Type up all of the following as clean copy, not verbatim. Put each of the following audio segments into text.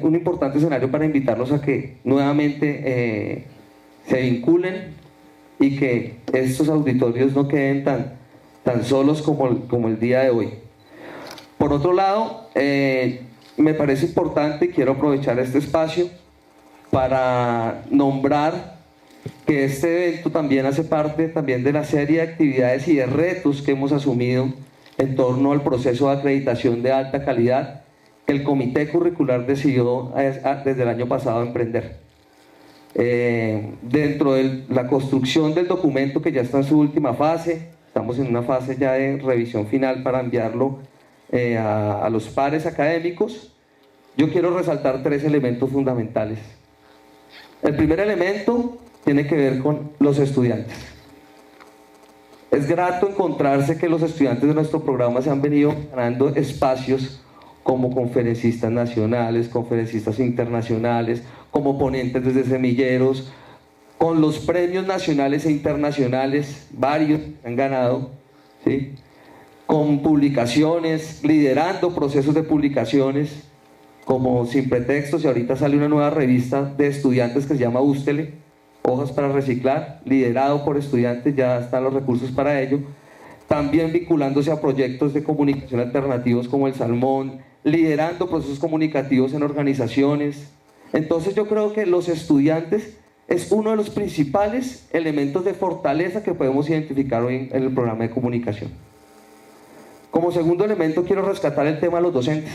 un importante escenario para invitarlos a que nuevamente se vinculen y que estos auditorios no queden tan solos como el día de hoy. Por otro lado, me parece importante y quiero aprovechar este espacio para nombrar que este evento también hace parte también de la serie de actividades y de retos que hemos asumido en torno al proceso de acreditación de alta calidad que el Comité Curricular decidió desde el año pasado emprender. Dentro de la construcción del documento, que ya está en su última fase, estamos en una fase ya de revisión final para enviarlo a los pares académicos. Yo quiero resaltar 3 elementos fundamentales. El primer elemento tiene que ver con los estudiantes. Es grato encontrarse que los estudiantes de nuestro programa se han venido ganando espacios como conferencistas nacionales, conferencistas internacionales, como ponentes desde semilleros, con los premios nacionales e internacionales, varios han ganado, ¿sí? Con publicaciones, liderando procesos de publicaciones, como Sin Pretextos, y ahorita sale una nueva revista de estudiantes que se llama Ústele, Hojas para Reciclar, liderado por estudiantes, ya están los recursos para ello. También vinculándose a proyectos de comunicación alternativos como el Salmón, liderando procesos comunicativos en organizaciones. Entonces yo creo que los estudiantes es uno de los principales elementos de fortaleza que podemos identificar hoy en el programa de comunicación. Como segundo elemento quiero rescatar el tema de los docentes.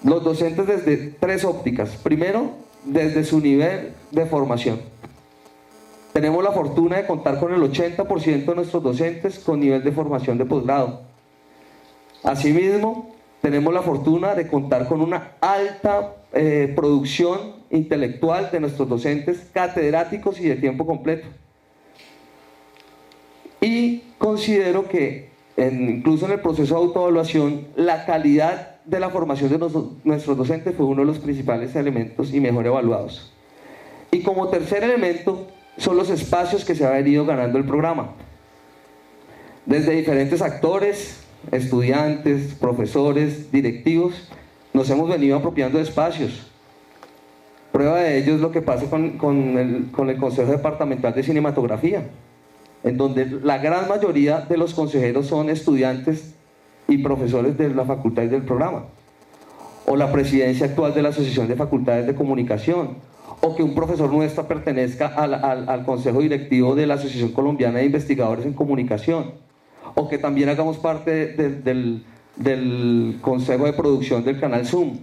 Los docentes desde 3 ópticas. Primero, desde su nivel de formación. Tenemos la fortuna de contar con el 80% de nuestros docentes con nivel de formación de posgrado. Asimismo, tenemos la fortuna de contar con una alta producción intelectual de nuestros docentes catedráticos y de tiempo completo. Y considero que incluso en el proceso de autoevaluación, la calidad de la formación de nuestros docentes fue uno de los principales elementos y mejor evaluados. Y como tercer elemento son los espacios que se ha venido ganando el programa. Desde diferentes actores, estudiantes, profesores, directivos, nos hemos venido apropiando de espacios. Prueba de ello es lo que pasa con el Consejo Departamental de Cinematografía, en donde la gran mayoría de los consejeros son estudiantes y profesores de la facultad y del programa, o la presidencia actual de la Asociación de Facultades de Comunicación, o que un profesor nuestro pertenezca al consejo directivo de la Asociación Colombiana de Investigadores en Comunicación, o que también hagamos parte del consejo de producción del canal Zoom.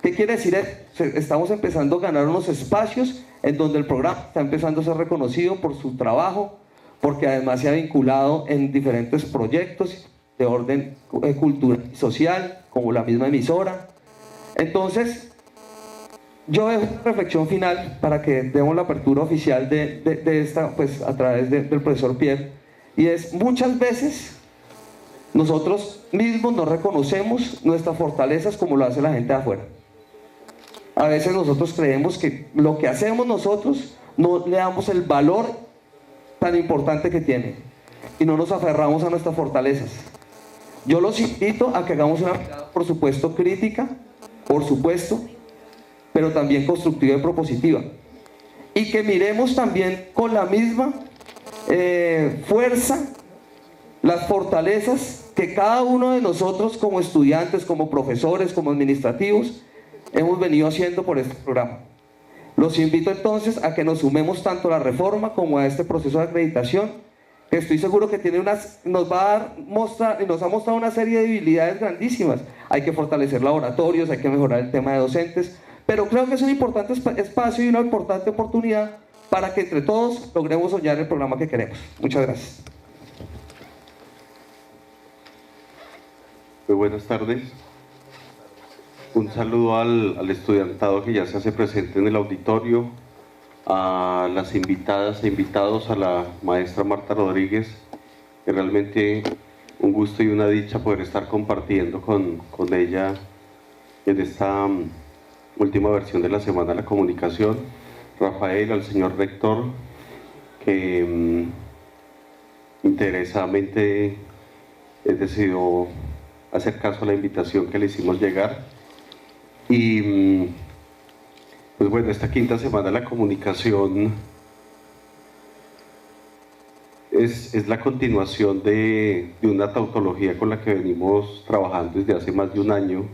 ¿Qué quiere decir? Estamos empezando a ganar unos espacios en donde el programa está empezando a ser reconocido por su trabajo, porque además se ha vinculado en diferentes proyectos de orden cultural y social, como la misma emisora. Entonces, yo dejo una reflexión final para que demos la apertura oficial de esta, pues a través del profesor Pierre, y es: muchas veces nosotros mismos no reconocemos nuestras fortalezas como lo hace la gente de afuera. A veces nosotros creemos que lo que hacemos nosotros no le damos el valor tan importante que tiene y no nos aferramos a nuestras fortalezas. Yo los invito a que hagamos una mirada, por supuesto, crítica, por supuesto, pero también constructiva y propositiva, y que miremos también con la misma fuerza las fortalezas que cada uno de nosotros como estudiantes, como profesores, como administrativos hemos venido haciendo por este programa. Los invito entonces a que nos sumemos tanto a la reforma como a este proceso de acreditación, que estoy seguro que nos ha mostrado una serie de debilidades grandísimas. Hay que fortalecer laboratorios, hay que mejorar el tema de docentes, pero creo que es un importante espacio y una importante oportunidad para que entre todos logremos soñar el programa que queremos. Muchas gracias. Muy buenas tardes. Un saludo al estudiantado que ya se hace presente en el auditorio, a las invitadas e invitados, a la maestra Marta Rodríguez, que realmente un gusto y una dicha poder estar compartiendo con ella en esta última versión de la Semana de la Comunicación. Rafael, al señor rector, que interesadamente decidió hacer caso a la invitación que le hicimos llegar, y bueno, esta quinta semana de la comunicación es la continuación de una tautología con la que venimos trabajando desde hace más de un año,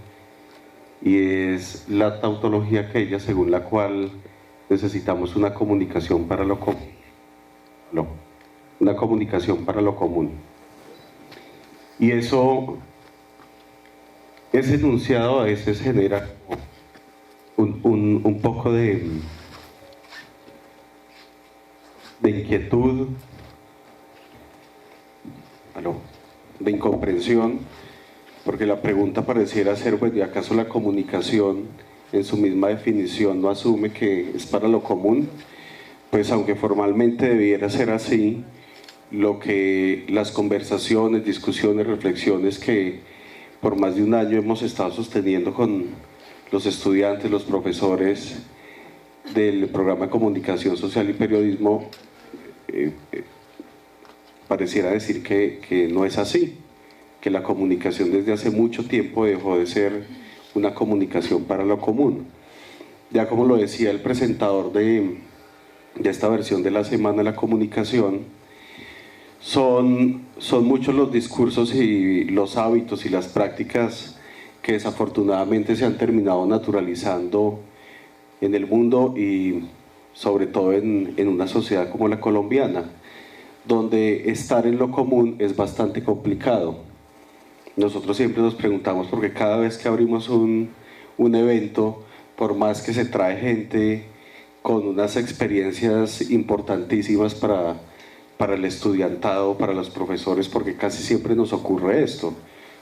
y es la tautología aquella según la cual necesitamos una comunicación para lo común. Una comunicación para lo común. Y eso, ese enunciado a veces genera un poco de inquietud, de incomprensión, porque la pregunta pareciera ser, bueno, ¿y acaso la comunicación en su misma definición no asume que es para lo común? Pues aunque formalmente debiera ser así, lo que las conversaciones, discusiones, reflexiones que por más de un año hemos estado sosteniendo con los estudiantes, los profesores del programa de Comunicación Social y Periodismo, pareciera decir que no es así, que la comunicación desde hace mucho tiempo dejó de ser una comunicación para lo común. Ya como lo decía el presentador de esta versión de la Semana de la Comunicación, son muchos los discursos y los hábitos y las prácticas que desafortunadamente se han terminado naturalizando en el mundo y sobre todo en una sociedad como la colombiana, donde estar en lo común es bastante complicado. Nosotros siempre nos preguntamos, porque cada vez que abrimos un evento, por más que se trae gente con unas experiencias importantísimas para el estudiantado, para los profesores, porque casi siempre nos ocurre esto.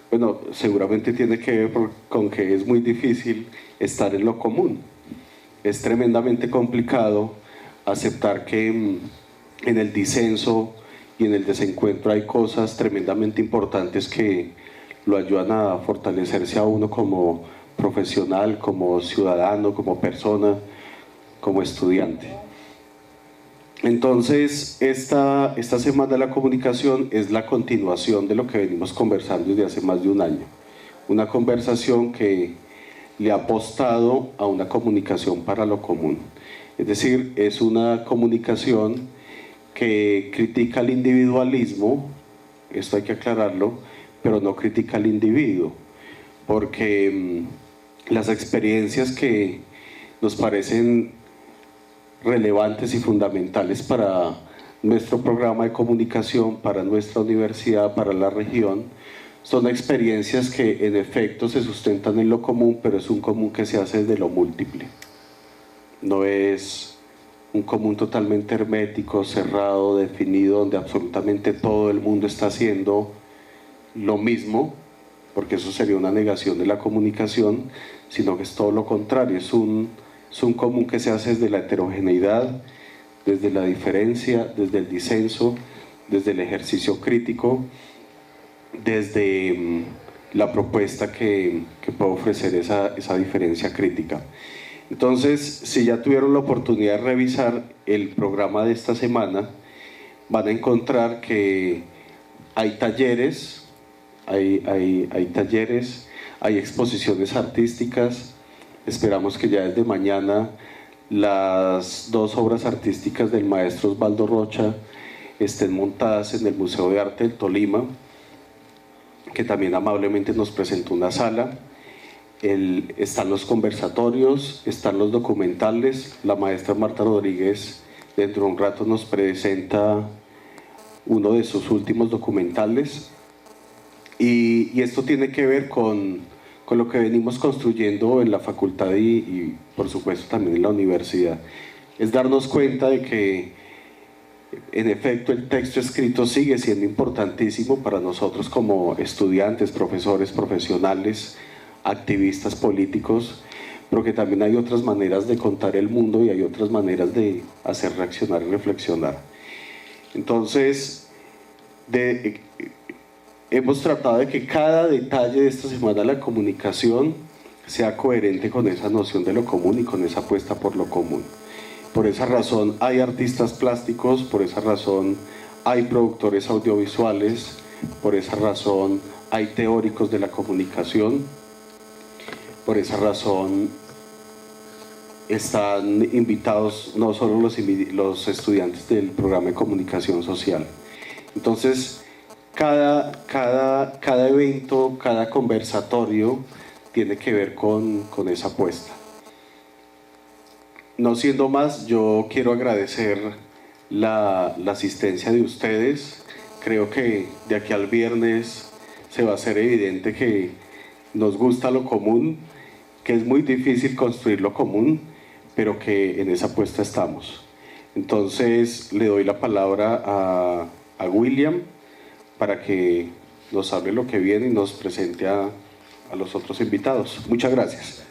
Bueno, seguramente tiene que ver con que es muy difícil estar en lo común. Es tremendamente complicado aceptar que en el disenso y en el desencuentro hay cosas tremendamente importantes que lo ayudan a fortalecerse a uno como profesional, como ciudadano, como persona, como estudiante. Entonces, esta Semana de la Comunicación es la continuación de lo que venimos conversando desde hace más de un año. Una conversación que le ha apostado a una comunicación para lo común. Es decir, es una comunicación que critica el individualismo, esto hay que aclararlo, pero no critica al individuo, porque las experiencias que nos parecen relevantes y fundamentales para nuestro programa de comunicación, para nuestra universidad, para la región, son experiencias que en efecto se sustentan en lo común, pero es un común que se hace desde lo múltiple. No es un común totalmente hermético, cerrado, definido, donde absolutamente todo el mundo está haciendo lo mismo, porque eso sería una negación de la comunicación, sino que es todo lo contrario, es un común que se hace desde la heterogeneidad, desde la diferencia, desde el disenso, desde el ejercicio crítico, desde la propuesta que puede ofrecer esa diferencia crítica. Entonces, si ya tuvieron la oportunidad de revisar el programa de esta semana, van a encontrar que hay talleres, hay exposiciones artísticas. Esperamos que ya desde mañana las 2 obras artísticas del maestro Osvaldo Rocha estén montadas en el Museo de Arte del Tolima, que también amablemente nos presentó una sala. Están los conversatorios, están los documentales. La maestra Marta Rodríguez dentro de un rato nos presenta uno de sus últimos documentales, y esto tiene que ver con lo que venimos construyendo en la facultad y por supuesto también en la universidad. Es darnos cuenta de que en efecto el texto escrito sigue siendo importantísimo para nosotros como estudiantes, profesores, profesionales, activistas políticos, pero que también hay otras maneras de contar el mundo y hay otras maneras de hacer reaccionar y reflexionar. Entonces, hemos tratado de que cada detalle de esta Semana de la Comunicación sea coherente con esa noción de lo común y con esa apuesta por lo común. Por esa razón hay artistas plásticos, por esa razón hay productores audiovisuales, por esa razón hay teóricos de la comunicación, por esa razón están invitados no solo los estudiantes del programa de comunicación social. Entonces, cada evento, cada conversatorio tiene que ver con esa apuesta. No siendo más, yo quiero agradecer la asistencia de ustedes. Creo que de aquí al viernes se va a hacer evidente que nos gusta lo común, que es muy difícil construir lo común, pero que en esa apuesta estamos. Entonces le doy la palabra a William para que nos hable lo que viene y nos presente a los otros invitados. Muchas gracias.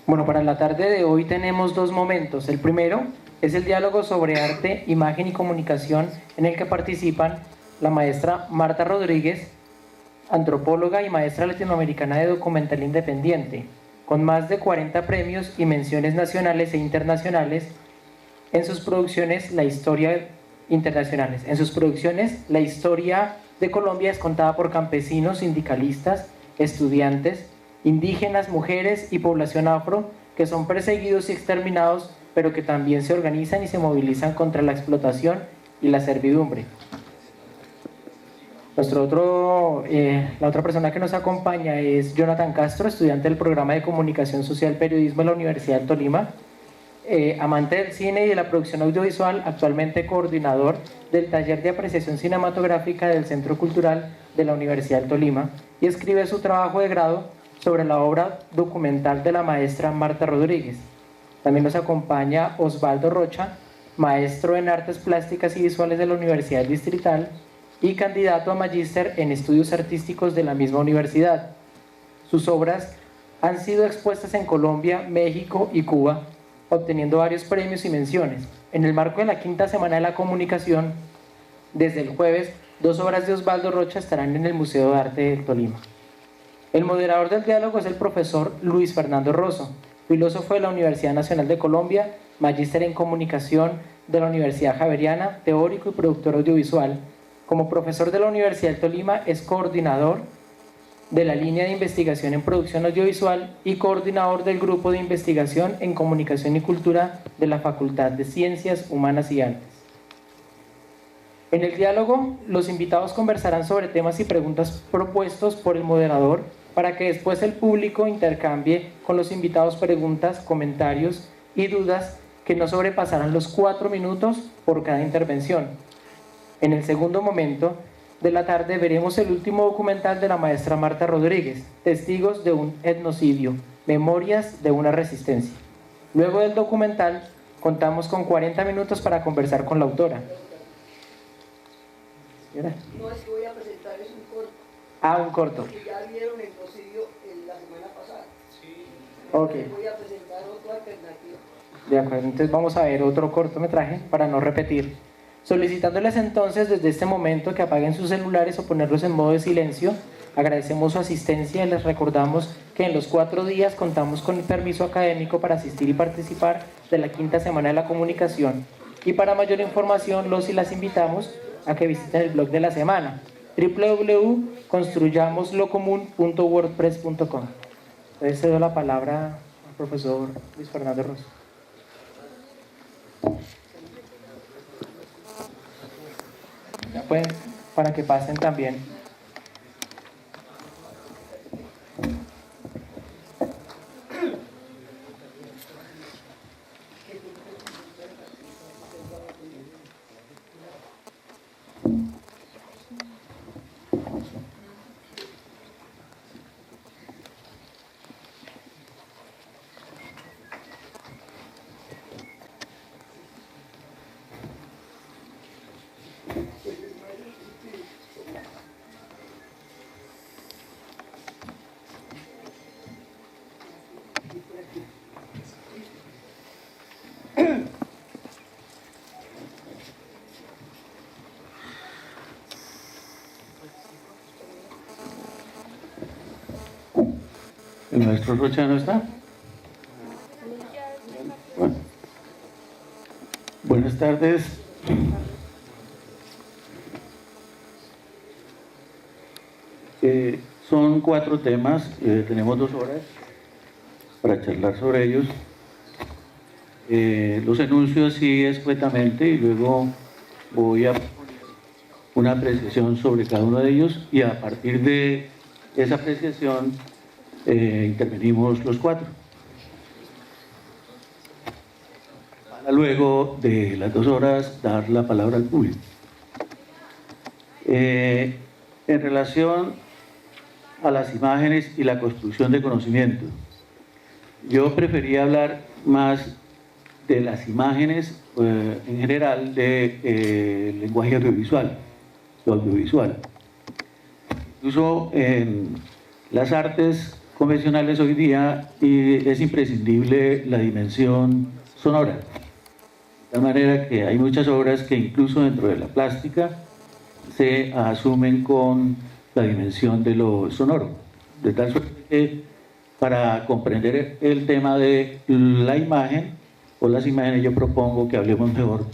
Bueno, para la tarde de hoy tenemos dos momentos. El primero es el diálogo sobre arte, imagen y comunicación, en el que participan la maestra Marta Rodríguez, antropóloga y maestra latinoamericana de documental independiente, con más de 40 premios y menciones nacionales e internacionales en sus producciones. La historia de Colombia es contada por campesinos, sindicalistas, estudiantes, indígenas, mujeres y población afro que son perseguidos y exterminados, pero que también se organizan y se movilizan contra la explotación y la servidumbre. La otra persona que nos acompaña es Jonathan Castro, estudiante del programa de Comunicación Social Periodismo en la Universidad del Tolima, amante del cine y de la producción audiovisual, actualmente coordinador del taller de apreciación cinematográfica del Centro Cultural de la Universidad del Tolima, y escribe su trabajo de grado sobre la obra documental de la maestra Marta Rodríguez. También nos acompaña Osvaldo Rocha, maestro en Artes Plásticas y Visuales de la Universidad Distrital y candidato a magíster en Estudios Artísticos de la misma universidad. Sus obras han sido expuestas en Colombia, México y Cuba, obteniendo varios premios y menciones. En el marco de la quinta semana de la comunicación, desde el jueves, 2 obras de Osvaldo Rocha estarán en el Museo de Arte del Tolima. El moderador del diálogo es el profesor Luis Fernando Rosso, filósofo de la Universidad Nacional de Colombia, magíster en comunicación de la Universidad Javeriana, teórico y productor audiovisual. Como profesor de la Universidad del Tolima es coordinador de la línea de investigación en producción audiovisual y coordinador del grupo de investigación en comunicación y cultura de la Facultad de Ciencias Humanas y Artes. En el diálogo, los invitados conversarán sobre temas y preguntas propuestos por el moderador, para que después el público intercambie con los invitados preguntas, comentarios y dudas que no sobrepasarán los 4 minutos por cada intervención. En el segundo momento de la tarde veremos el último documental de la maestra Marta Rodríguez, Testigos de un etnocidio, Memorias de una resistencia. Luego del documental, contamos con 40 minutos para conversar con la autora. No, es que voy a presentar es un corto. Un corto. Porque ya vieron el etnocidio la semana pasada. Sí. Okay. Voy a presentar otro alternativo. De acuerdo, entonces vamos a ver otro cortometraje para no repetir. Solicitándoles entonces desde este momento que apaguen sus celulares o ponerlos en modo de silencio. Agradecemos su asistencia y les recordamos que en los 4 días contamos con el permiso académico para asistir y participar de la quinta semana de la comunicación. Y para mayor información los y las invitamos a que visiten el blog de la semana, www.construyamoslocomun.wordpress.com. Entonces cedo la palabra al profesor Luis Fernando Rosso. Ya pueden, para que pasen también. ¿El maestro Rocha no está? Bueno. Buenas tardes. Son 4 temas, tenemos 2 horas para charlar sobre ellos. Los enuncio así escuetamente y luego voy a una apreciación sobre cada uno de ellos y a partir de esa apreciación intervenimos los 4. Para luego de las 2 horas dar la palabra al público. En relación a las imágenes y la construcción de conocimiento, yo prefería hablar más de las imágenes en general de lenguaje audiovisual, lo audiovisual. Incluso en las artes convencionales hoy día es imprescindible la dimensión sonora, de tal manera que hay muchas obras que incluso dentro de la plástica se asumen con la dimensión de lo sonoro, de tal suerte que para comprender el tema de la imagen o las imágenes yo propongo que hablemos mejor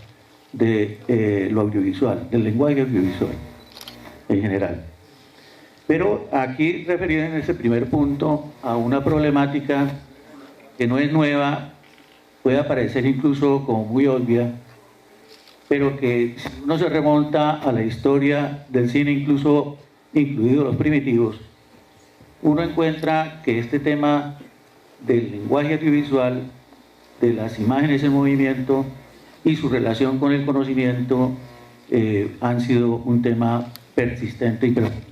de lo audiovisual, del lenguaje audiovisual en general. Pero aquí referido en ese primer punto a una problemática que no es nueva, puede parecer incluso como muy obvia, pero que si uno se remonta a la historia del cine, incluso incluidos los primitivos, uno encuentra que este tema del lenguaje audiovisual, de las imágenes en movimiento y su relación con el conocimiento han sido un tema persistente y permanente.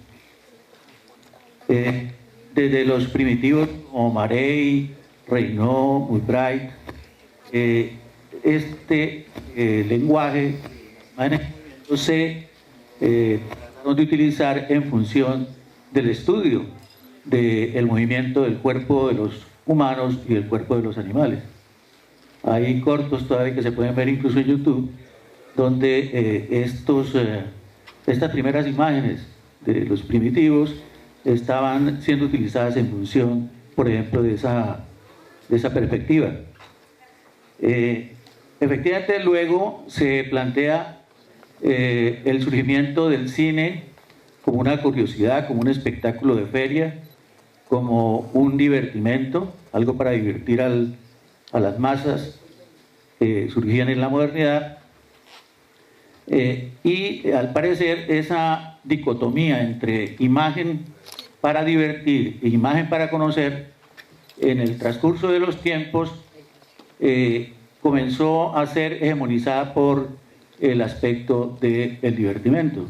Desde los primitivos como Marey, Reynaud, Muybridge, este lenguaje se trataron de utilizar en función del estudio del movimiento del cuerpo de los humanos y del cuerpo de los animales. Hay cortos todavía que se pueden ver incluso en YouTube, donde estas primeras imágenes de los primitivos estaban siendo utilizadas en función, por ejemplo, de esa perspectiva. Efectivamente, luego se plantea el surgimiento del cine como una curiosidad, como un espectáculo de feria, como un divertimento, algo para divertir a las masas, surgían en la modernidad, y al parecer esa dicotomía entre imagen para divertir e imagen para conocer, en el transcurso de los tiempos comenzó a ser hegemonizada por el aspecto del divertimento.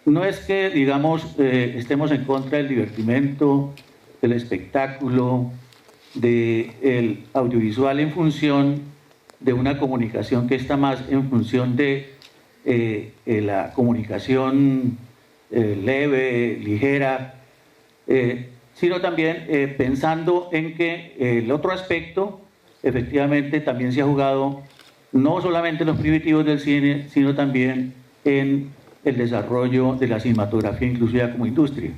No es que, digamos, estemos en contra del divertimento, del espectáculo, del audiovisual en función de una comunicación que está más en función de la comunicación leve, ligera, sino también pensando en que el otro aspecto efectivamente también se ha jugado no solamente en los primitivos del cine, sino también en el desarrollo de la cinematografía inclusiva como industria.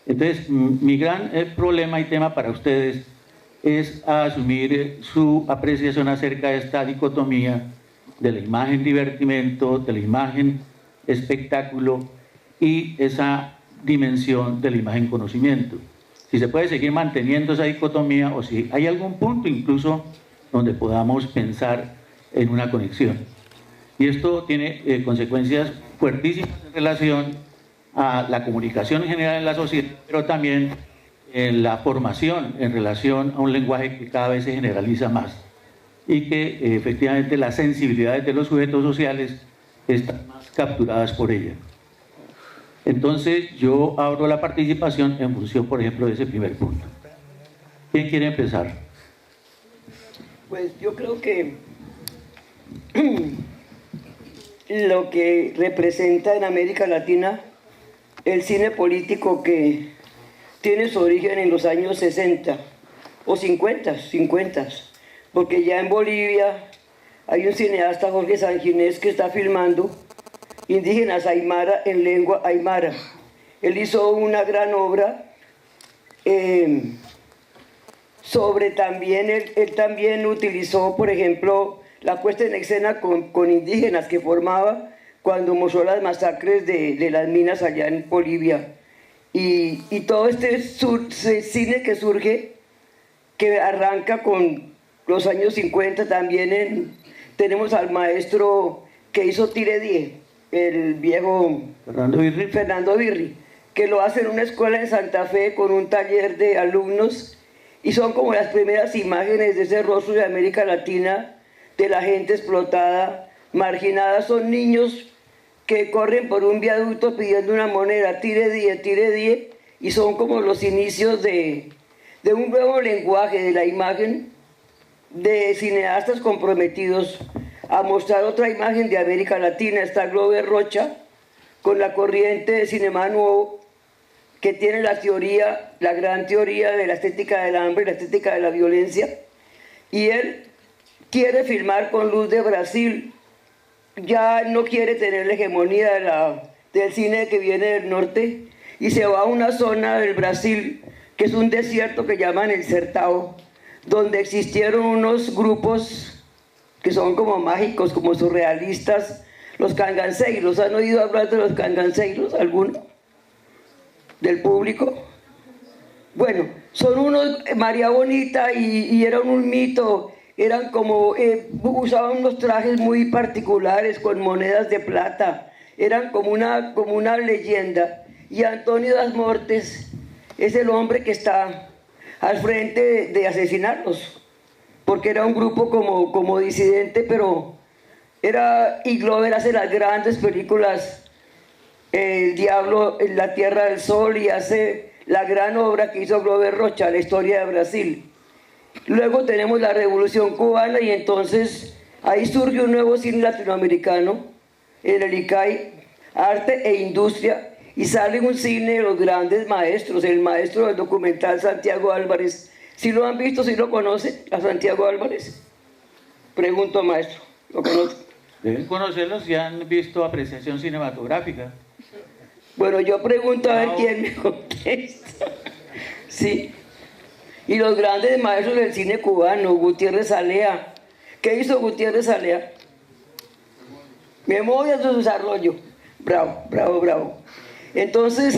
Entonces, mi gran problema y tema para ustedes es asumir su apreciación acerca de esta dicotomía de la imagen divertimento, de la imagen espectáculo y esa dimensión de la imagen conocimiento. Si se puede seguir manteniendo esa dicotomía o si hay algún punto incluso donde podamos pensar en una conexión. Y esto tiene consecuencias fuertísimas en relación a la comunicación en general en la sociedad, pero también en la formación en relación a un lenguaje que cada vez se generaliza más y que efectivamente las sensibilidades de los sujetos sociales están más capturadas por ella. Entonces yo abro la participación en función, por ejemplo, de ese primer punto. ¿Quién quiere empezar? Pues yo creo que lo que representa en América Latina el cine político que tiene su origen en los años 60 o 50, porque ya en Bolivia hay un cineasta, Jorge Sanginés, que está filmando indígenas aymara en lengua aymara. Él hizo una gran obra sobre también, él también utilizó, por ejemplo, la puesta en escena con indígenas que formaba cuando mostró las masacres de las minas allá en Bolivia. Y todo este cine que surge, que arranca con los años 50, también tenemos al maestro que hizo Tire Die, el viejo Fernando Birri, que lo hace en una escuela en Santa Fe con un taller de alumnos, y son como las primeras imágenes de ese rostro de América Latina, de la gente explotada, marginada. Son niños que corren por un viaducto pidiendo una moneda, tire die, y son como los inicios de un nuevo lenguaje de la imagen, de cineastas comprometidos a mostrar otra imagen de América Latina. Está Glover Rocha con la corriente de Cinema Nuevo, que tiene la teoría, la gran teoría de la estética del hambre, la estética de la violencia, y él quiere filmar con luz de Brasil. Ya no quiere tener la hegemonía del cine que viene del norte, y se va a una zona del Brasil que es un desierto que llaman el Sertão, donde existieron unos grupos que son como mágicos, como surrealistas, los canganceiros. ¿Han oído hablar de los canganceiros alguno? ¿Del público? Bueno, son unos, María Bonita, y eran un mito. Eran como, usaban unos trajes muy particulares con monedas de plata, eran como una leyenda. Y Antonio das Mortes es el hombre que está al frente de asesinarlos, porque era un grupo como disidente, pero y Glover hace las grandes películas, El Diablo en la Tierra del Sol, y hace la gran obra que hizo Glover Rocha, La Historia de Brasil. Luego tenemos la Revolución Cubana, y entonces ahí surge un nuevo cine latinoamericano, en el ICAI, Arte e Industria, y sale un cine de los grandes maestros, el maestro del documental Santiago Álvarez. ¿Sí lo han visto, sí lo conocen, a Santiago Álvarez? Pregunto, maestro, ¿lo conocen? Deben conocerlos si han visto apreciación cinematográfica. Bueno, yo pregunto a ver quién me contesta. Sí. Y los grandes maestros del cine cubano, Gutiérrez Alea. ¿Qué hizo Gutiérrez Alea? Memoria de su desarrollo. Bravo, bravo, bravo. Entonces,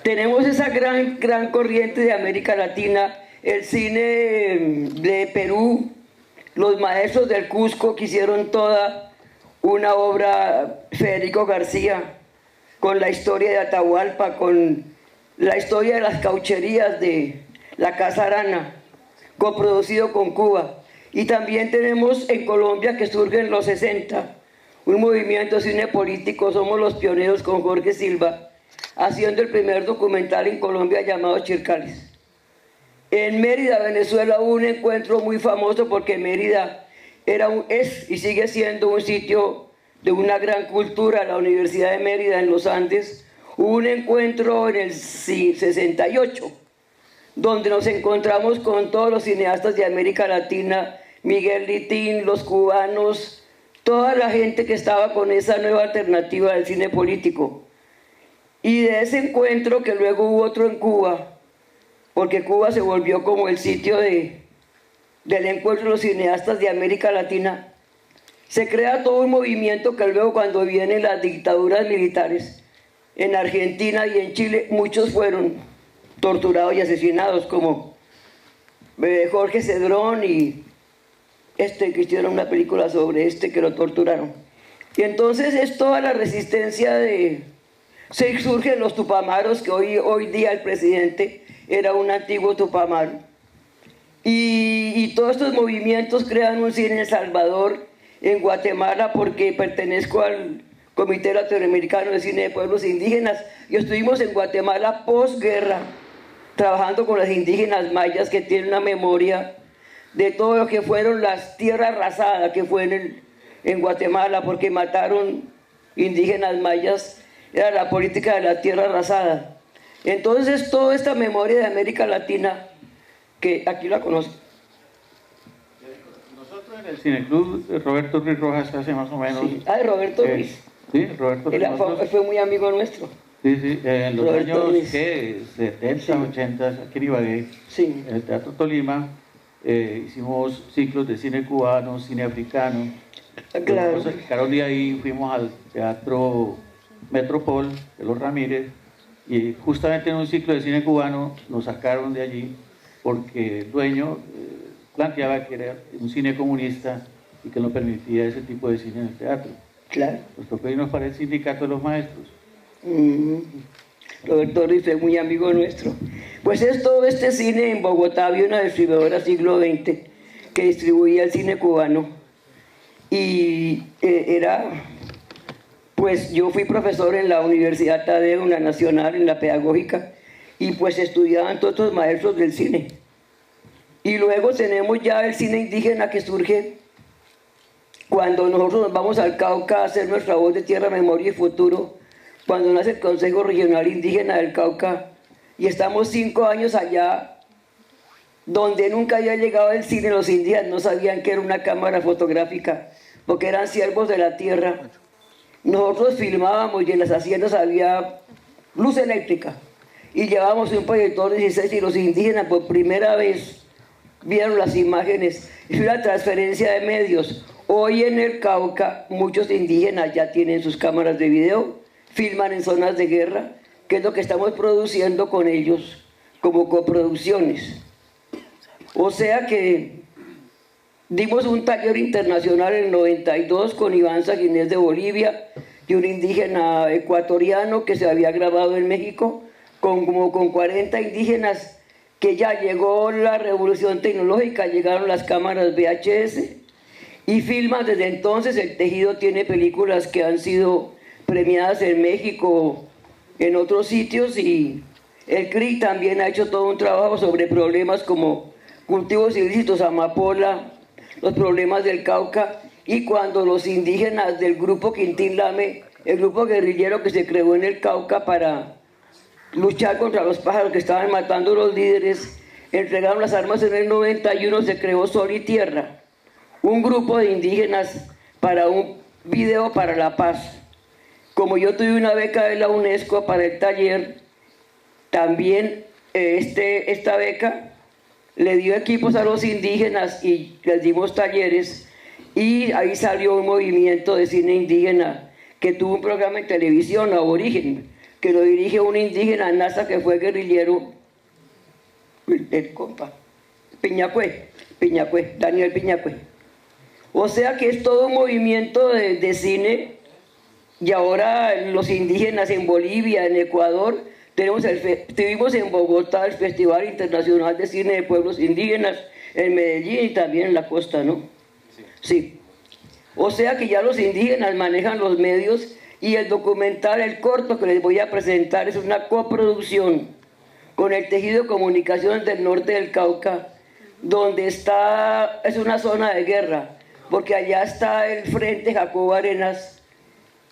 tenemos esa gran corriente de América Latina, el cine de Perú, los maestros del Cusco que hicieron toda una obra, Federico García, con la historia de Atahualpa, con la historia de las caucherías de La Casa Arana, coproducido con Cuba. Y también tenemos en Colombia, que surge en los 60, un movimiento de cine político. Somos los pioneros con Jorge Silva, haciendo el primer documental en Colombia llamado Chircales. En Mérida, Venezuela, hubo un encuentro muy famoso, porque Mérida es y sigue siendo un sitio de una gran cultura. La Universidad de Mérida en los Andes, hubo un encuentro en el 68, donde nos encontramos con todos los cineastas de América Latina, Miguel Litín, los cubanos, toda la gente que estaba con esa nueva alternativa del cine político. Y de ese encuentro, que luego hubo otro en Cuba, porque Cuba se volvió como el sitio del encuentro de los cineastas de América Latina, se crea todo un movimiento que luego, cuando vienen las dictaduras militares en Argentina y en Chile, muchos fueron torturados y asesinados, como Jorge Cedrón, y que hicieron una película sobre que lo torturaron. Y entonces es toda la resistencia se surgen los tupamaros, que hoy día el presidente era un antiguo tupamaro. Y todos estos movimientos crean un cine en El Salvador, en Guatemala, porque pertenezco al Comité Latinoamericano de Cine de Pueblos Indígenas, y estuvimos en Guatemala posguerra, trabajando con las indígenas mayas, que tienen una memoria de todo lo que fueron las tierras arrasadas que fue en Guatemala, porque mataron indígenas mayas. Era la política de la tierra arrasada. Entonces, toda esta memoria de América Latina, que aquí la conozco. Nosotros en el Cineclub Roberto Ruiz Rojas hace más o menos... Sí. Ah, Roberto Ruiz. Sí, Roberto Ruiz. Fue muy amigo nuestro. Sí, en los Roberto años Ruiz. 70, Sí. 80, aquí en Ibagué, Sí. en el Teatro Tolima, hicimos ciclos de cine cubano, cine africano. Claro. Nos sacaron de ahí, fuimos al Teatro Metropol de los Ramírez y justamente en un ciclo de cine cubano nos sacaron de allí porque el dueño planteaba que era un cine comunista y que no permitía ese tipo de cine en el teatro. Claro. Nos tocó irnos para el sindicato de los maestros. Roberto Ruiz es muy amigo nuestro. Pues es todo este cine en Bogotá. Había una distribuidora siglo XX que distribuía el cine cubano. Y pues yo fui profesor en la Universidad Tadeo, en la Nacional, en la Pedagógica, y pues estudiaban todos los maestros del cine. Y luego tenemos ya el cine indígena que surge cuando nosotros nos vamos al Cauca a hacer nuestra voz de tierra, memoria y futuro, cuando nace el Consejo Regional Indígena del Cauca, y estamos 5 años allá, donde nunca había llegado el cine. Los indígenas no sabían que era una cámara fotográfica, porque eran siervos de la tierra. Nosotros filmábamos y en las haciendas había luz eléctrica, y llevábamos un proyector 16 y los indígenas por primera vez vieron las imágenes. Es una transferencia de medios. Hoy en el Cauca muchos indígenas ya tienen sus cámaras de video, filman en zonas de guerra, que es lo que estamos produciendo con ellos como coproducciones. O sea que dimos un taller internacional en el 92 con Iván Saguinés de Bolivia y un indígena ecuatoriano que se había grabado en México, con 40 indígenas, que ya llegó la revolución tecnológica, llegaron las cámaras VHS y filman desde entonces. El Tejido tiene películas que han sido premiadas en México, en otros sitios, y el CRI también ha hecho todo un trabajo sobre problemas como cultivos ilícitos, amapola, los problemas del Cauca, y cuando los indígenas del grupo Quintín Lame, el grupo guerrillero que se creó en el Cauca para luchar contra los pájaros que estaban matando a los líderes, entregaron las armas en el 91, se creó Sol y Tierra, un grupo de indígenas para un video para la paz. Como yo tuve una beca de la UNESCO para el taller, también esta beca le dio equipos a los indígenas y les dimos talleres, y ahí salió un movimiento de cine indígena que tuvo un programa en televisión, Aborigen, que lo dirige un indígena, NASA, que fue guerrillero, el compa, Piñacue, Daniel Piñacue. O sea que es todo un movimiento de cine. Y ahora los indígenas en Bolivia, en Ecuador, tuvimos en Bogotá el Festival Internacional de Cine de Pueblos Indígenas, en Medellín y también en la costa, ¿no? Sí. O sea que ya los indígenas manejan los medios, y el documental, el corto que les voy a presentar, es una coproducción con el Tejido de Comunicaciones del Norte del Cauca, donde es una zona de guerra, porque allá está el Frente Jacobo Arenas,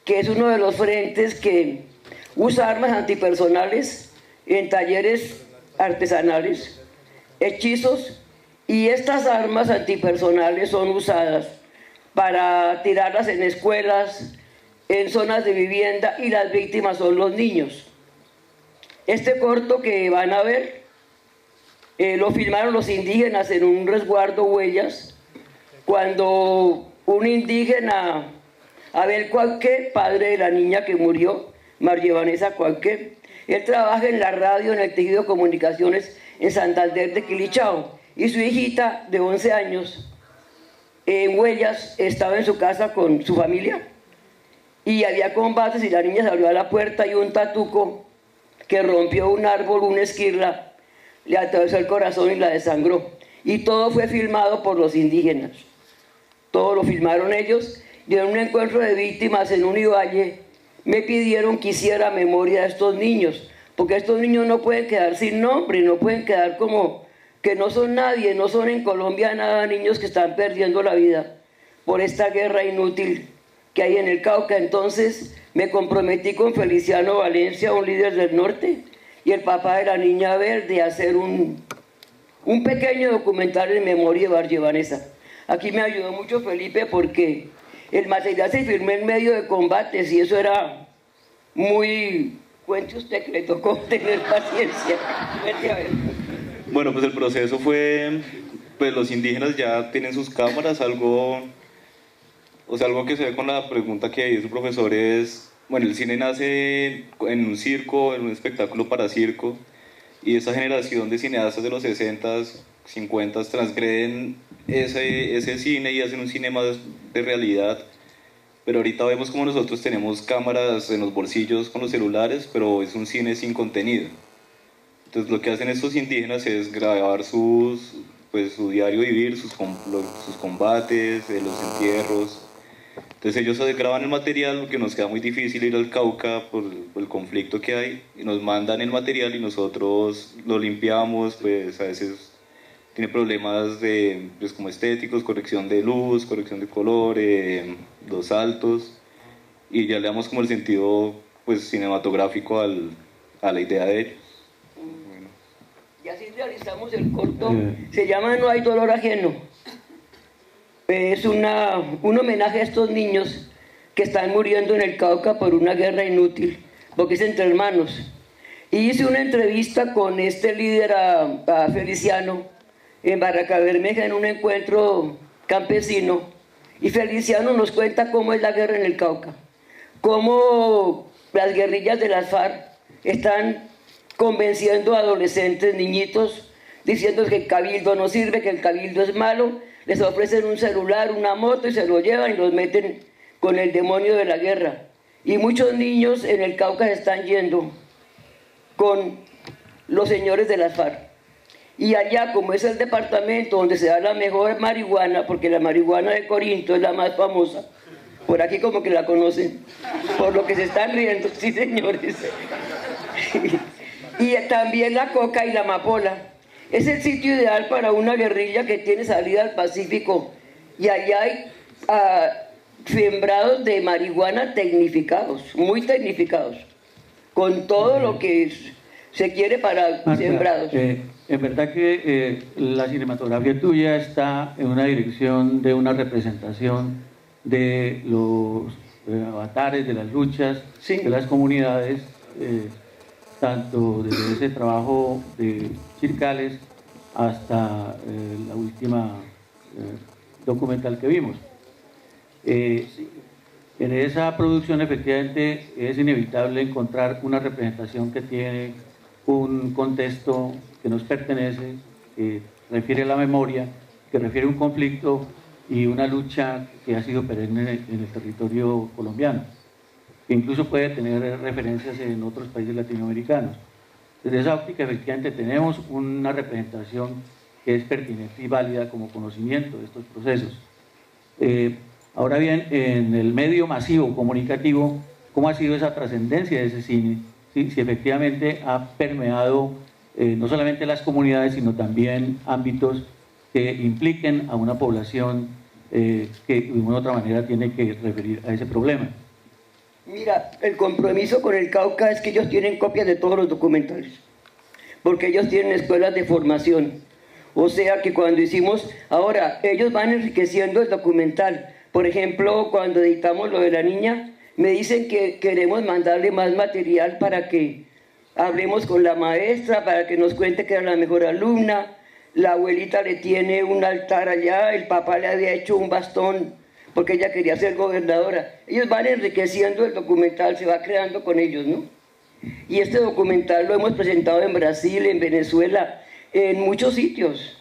que es uno de los frentes que usa armas antipersonales en talleres artesanales, hechizos, y estas armas antipersonales son usadas para tirarlas en escuelas, en zonas de vivienda, y las víctimas son los niños. Este corto que van a ver lo filmaron los indígenas en un resguardo Huellas, cuando un indígena, Abel Cualque, padre de la niña que murió, María Vanessa Cualque, él trabaja en la radio, en el Tejido de Comunicaciones en Santander de Quilichao, y su hijita de 11 años en Huellas estaba en su casa con su familia, y había combates y la niña salió a la puerta y un tatuco que rompió un árbol, una esquirla, le atravesó el corazón y la desangró. Y todo fue filmado por los indígenas. Todo lo filmaron ellos, y en un encuentro de víctimas en Univalle me pidieron que hiciera memoria de estos niños, porque estos niños no pueden quedar sin nombre, no pueden quedar como que no son nadie, no son en Colombia nada, niños que están perdiendo la vida por esta guerra inútil que hay en el Cauca. Entonces me comprometí con Feliciano Valencia, un líder del norte, y el papá de la niña Verde, a hacer un pequeño documental en memoria de María Vanessa. Aquí me ayudó mucho Felipe, porque el material se filmó en medio de combates y eso era muy... Cuente usted que le tocó tener paciencia. Vete a ver. Bueno, pues el proceso fue, pues los indígenas ya tienen sus cámaras, algo O sea, algo que se ve con la pregunta que hizo el profesor es, bueno, el cine nace en un circo, en un espectáculo para circo, y esa generación de cineastas de los 60s, 50s transgreden ese cine y hacen un cine más de realidad. Pero ahorita vemos como nosotros tenemos cámaras en los bolsillos con los celulares, pero es un cine sin contenido. Entonces lo que hacen estos indígenas es grabar su diario vivir, sus combates, los entierros. Entonces ellos graban el material, lo que nos queda muy difícil ir al Cauca por el conflicto que hay, y nos mandan el material y nosotros lo limpiamos, pues a veces tiene problemas pues, como estéticos, corrección de luz, corrección de color, los saltos, y ya le damos como el sentido pues, cinematográfico a la idea de ellos. Bueno. Y así realizamos el corto, se llama No hay dolor ajeno. Es un homenaje a estos niños que están muriendo en el Cauca por una guerra inútil, porque es entre hermanos. Y hice una entrevista con este líder, a Feliciano, en Barrancabermeja, en un encuentro campesino, y Feliciano nos cuenta cómo es la guerra en el Cauca, cómo las guerrillas de las FARC están convenciendo a adolescentes, niñitos, diciendo que el cabildo no sirve, que el cabildo es malo, les ofrecen un celular, una moto y se lo llevan y los meten con el demonio de la guerra. Y muchos niños en el Cauca se están yendo con los señores de las FARC. Y allá, como es el departamento donde se da la mejor marihuana, porque la marihuana de Corinto es la más famosa, por aquí como que la conocen, por lo que se están riendo, sí señores. Y también la coca y la amapola. Es el sitio ideal para una guerrilla que tiene salida al Pacífico. Y allá hay sembrados de marihuana tecnificados, muy tecnificados, con todo lo que se quiere para Marta, sembrados. En verdad que la cinematografía tuya está en una dirección de una representación de los avatares, de las luchas, Sí. de las comunidades, tanto desde ese trabajo de Chircales hasta la última documental que vimos. En esa producción efectivamente es inevitable encontrar una representación que tiene un contexto que nos pertenece, que refiere a la memoria, que refiere a un conflicto y una lucha que ha sido perenne en el territorio colombiano, que incluso puede tener referencias en otros países latinoamericanos. Desde esa óptica efectivamente tenemos una representación que es pertinente y válida como conocimiento de estos procesos. Ahora bien, en el medio masivo comunicativo, ¿cómo ha sido esa trascendencia de ese cine? Si efectivamente ha permeado no solamente las comunidades, sino también ámbitos que impliquen a una población que de una u otra manera tiene que referir a ese problema. Mira, el compromiso con el Cauca es que ellos tienen copias de todos los documentales, porque ellos tienen escuelas de formación. O sea que cuando hicimos, ahora ellos van enriqueciendo el documental. Por ejemplo, cuando editamos lo de la niña, me dicen que queremos mandarle más material para que hablemos con la maestra, para que nos cuente que era la mejor alumna. La abuelita le tiene un altar allá, el papá le había hecho un bastón porque ella quería ser gobernadora. Ellos van enriqueciendo el documental, se va creando con ellos, ¿no? Y este documental lo hemos presentado en Brasil, en Venezuela, en muchos sitios,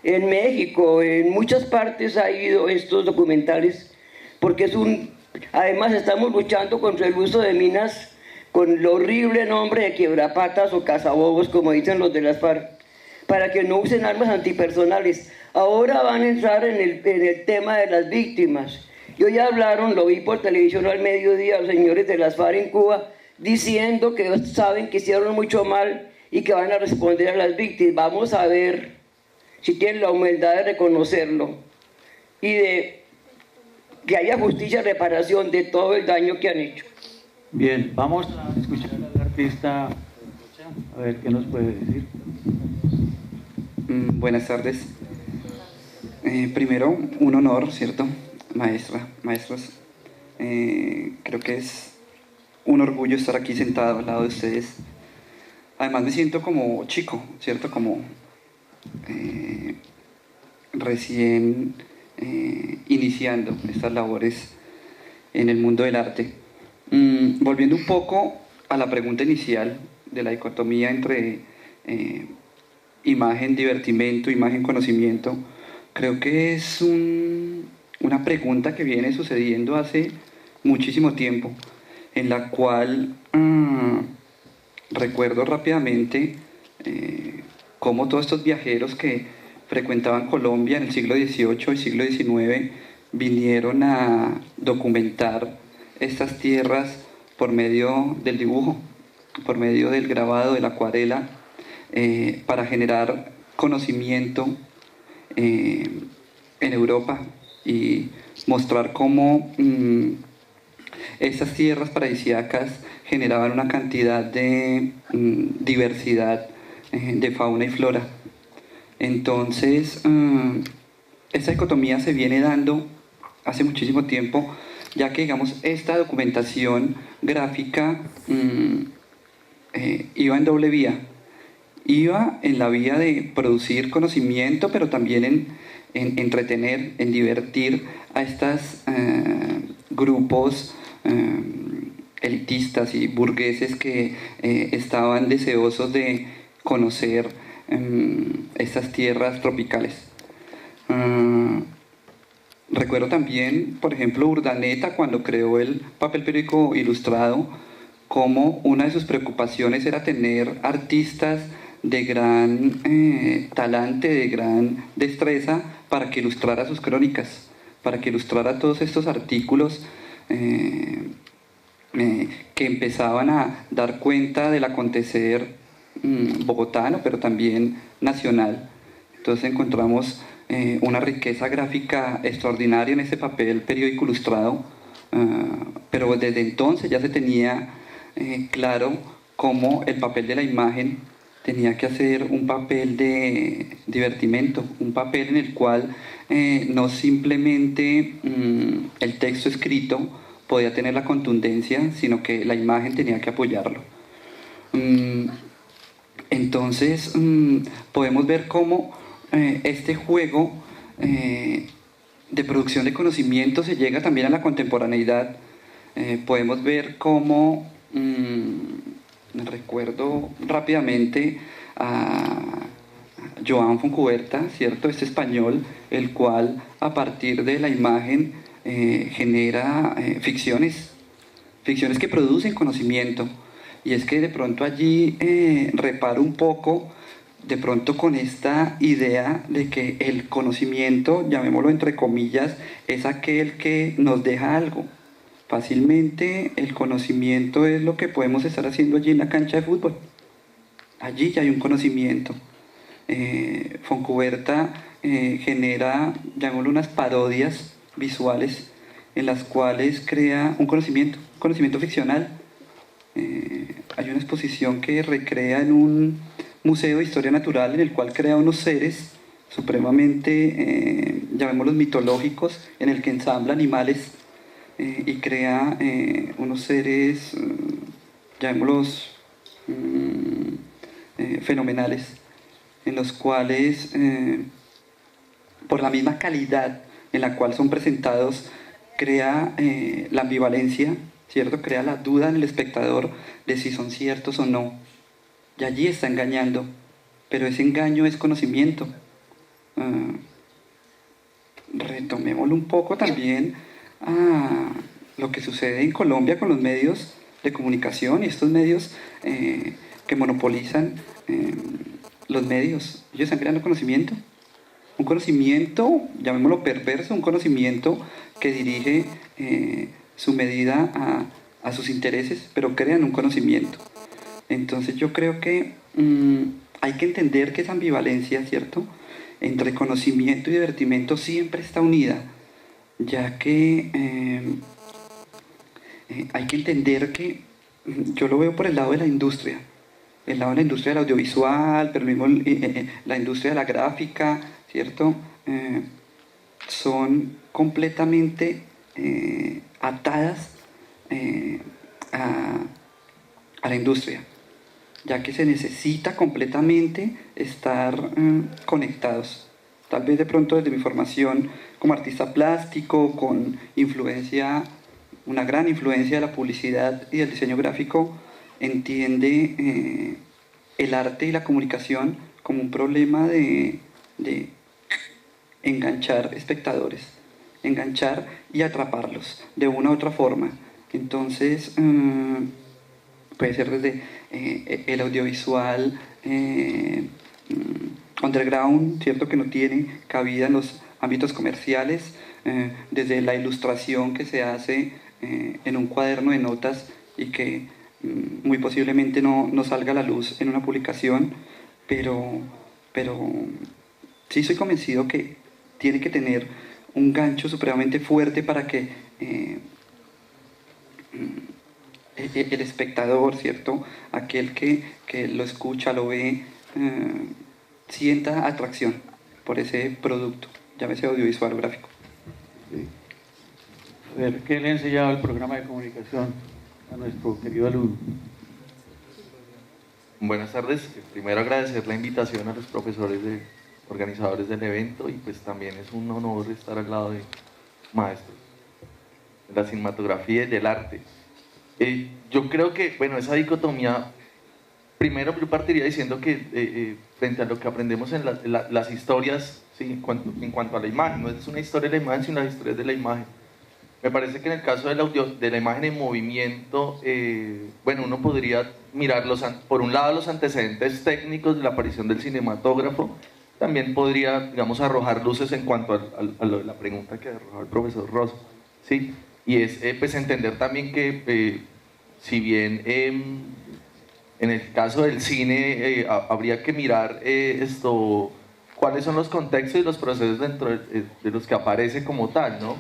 en México, en muchas partes ha ido estos documentales, porque además estamos luchando contra el uso de minas con el horrible nombre de quiebrapatas o cazabobos, como dicen los de las FARC, para que no usen armas antipersonales. Ahora van a entrar en el tema de las víctimas. Y hoy hablaron, lo vi por televisión al mediodía, los señores de las FARC en Cuba, diciendo que saben que hicieron mucho mal y que van a responder a las víctimas. Vamos a ver si tienen la humildad de reconocerlo y de que haya justicia y reparación de todo el daño que han hecho. Bien, vamos a escuchar al artista, a ver qué nos puede decir. Buenas tardes. Primero, un honor, ¿cierto? Maestros. Creo que es un orgullo estar aquí sentado al lado de ustedes. Además me siento como chico, ¿cierto? Como recién iniciando estas labores en el mundo del arte. Volviendo un poco a la pregunta inicial de la dicotomía entre imagen, divertimento, imagen, conocimiento, creo que es una pregunta que viene sucediendo hace muchísimo tiempo, en la cual recuerdo rápidamente cómo todos estos viajeros que frecuentaban Colombia en el siglo XVIII y siglo XIX vinieron a documentar estas tierras por medio del dibujo, por medio del grabado, de la acuarela, para generar conocimiento en Europa y mostrar cómo esas tierras paradisíacas generaban una cantidad de diversidad de fauna y flora. Entonces, esta dicotomía se viene dando hace muchísimo tiempo, ya que, digamos, esta documentación gráfica iba en doble vía. Iba en la vía de producir conocimiento, pero también en entretener, en divertir a estos grupos elitistas y burgueses que estaban deseosos de conocer estas tierras tropicales. Recuerdo también, por ejemplo, Urdaneta, cuando creó el papel periódico ilustrado, como una de sus preocupaciones era tener artistas de gran talante, de gran destreza, para que ilustrara sus crónicas, para que ilustrara todos estos artículos que empezaban a dar cuenta del acontecer bogotano, pero también nacional. Entonces encontramos una riqueza gráfica extraordinaria en ese papel periódico ilustrado, pero desde entonces ya se tenía claro cómo el papel de la imagen tenía que hacer un papel de divertimento, un papel en el cual no simplemente el texto escrito podía tener la contundencia, sino que la imagen tenía que apoyarlo. Entonces podemos ver cómo este juego de producción de conocimiento se llega también a la contemporaneidad. Podemos ver cómo, recuerdo rápidamente a Joan Foncuberta, ¿cierto? Este español, el cual a partir de la imagen genera ficciones que producen conocimiento. Y es que de pronto allí reparo un poco, de pronto con esta idea de que el conocimiento, llamémoslo entre comillas, es aquel que nos deja algo. Fácilmente el conocimiento es lo que podemos estar haciendo allí en la cancha de fútbol. Allí ya hay un conocimiento. Foncuberta genera, llamémoslo, unas parodias visuales en las cuales crea un conocimiento ficcional. Hay una exposición que recrea en un museo de historia natural en el cual crea unos seres supremamente, llamémoslos mitológicos, en el que ensambla animales y crea unos seres, llamémoslos fenomenales, en los cuales, por la misma calidad en la cual son presentados, crea la ambivalencia, ¿cierto? Crea la duda en el espectador de si son ciertos o no. Y allí está engañando, pero ese engaño es conocimiento. Retomémoslo un poco también a lo que sucede en Colombia con los medios de comunicación y estos medios que monopolizan los medios. Ellos están creando conocimiento. Un conocimiento, llamémoslo perverso, un conocimiento que dirige su medida a sus intereses, pero crean un conocimiento. Entonces yo creo que hay que entender que esa ambivalencia, ¿cierto?, entre conocimiento y divertimento siempre está unida, ya que hay que entender que yo lo veo por el lado de la industria, el lado de la industria del audiovisual, pero mismo la industria de la gráfica, ¿cierto? Son completamente atadas a la industria, ya que se necesita completamente estar conectados. Tal vez de pronto desde mi formación como artista plástico, con influencia, una gran influencia de la publicidad y del diseño gráfico, entiende el arte y la comunicación como un problema de enganchar espectadores, enganchar y atraparlos de una u otra forma. Entonces, puede ser desde el audiovisual underground, ¿cierto?, que no tiene cabida en los ámbitos comerciales, desde la ilustración que se hace en un cuaderno de notas y que muy posiblemente no salga a la luz en una publicación, pero sí soy convencido que tiene que tener un gancho supremamente fuerte para que el espectador, ¿cierto?, aquel que lo escucha, lo ve, sienta atracción por ese producto, llámese audiovisual o gráfico. A ver, ¿qué le ha enseñado el programa de comunicación a nuestro querido alumno? Buenas tardes. Primero agradecer la invitación a los profesores organizadores del evento, y pues también es un honor estar al lado de maestros de la cinematografía y del arte. Yo creo que, bueno, esa dicotomía, primero yo partiría diciendo que frente a lo que aprendemos en las historias, ¿sí?, en cuanto a la imagen, no es una historia de la imagen, sino las historias de la imagen. Me parece que en el caso de la imagen en movimiento, bueno, uno podría mirar por un lado los antecedentes técnicos de la aparición del cinematógrafo. También podría, digamos, arrojar luces en cuanto a la pregunta que arrojó el profesor Rosso, ¿sí? Y es pues entender también que si bien en el caso del cine habría que mirar cuáles son los contextos y los procesos dentro de los que aparece como tal, ¿no?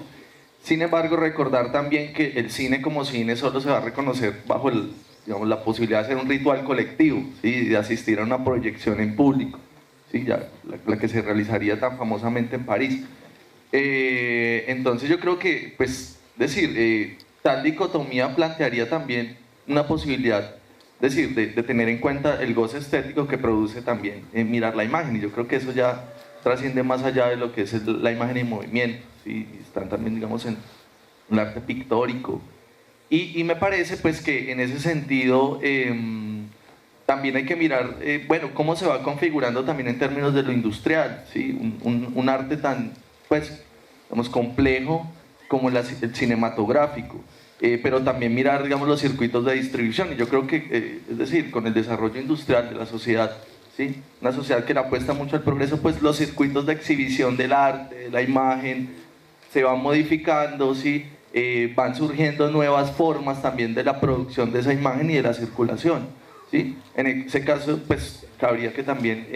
Sin embargo, recordar también que el cine como cine solo se va a reconocer bajo digamos, la posibilidad de hacer un ritual colectivo, ¿sí?, de asistir a una proyección en público, ¿sí?, ya, la que se realizaría tan famosamente en París. Entonces yo creo que, pues, tal dicotomía plantearía también una posibilidad, de tener en cuenta el goce estético que produce también mirar la imagen, y yo creo que eso ya trasciende más allá de lo que es la imagen en movimiento, ¿sí? Están también, digamos, en el arte pictórico, y me parece pues que en ese sentido también hay que mirar, bueno, cómo se va configurando también en términos de lo industrial, ¿sí? Un arte tan, pues, digamos, complejo como el cinematográfico, pero también mirar, digamos, los circuitos de distribución. Y yo creo que, es decir, con el desarrollo industrial de la sociedad, ¿sí?, una sociedad que le apuesta mucho al progreso, pues los circuitos de exhibición del arte, de la imagen, se van modificando, ¿sí? Van surgiendo nuevas formas también de la producción de esa imagen y de la circulación, ¿sí? En ese caso, pues, cabría que también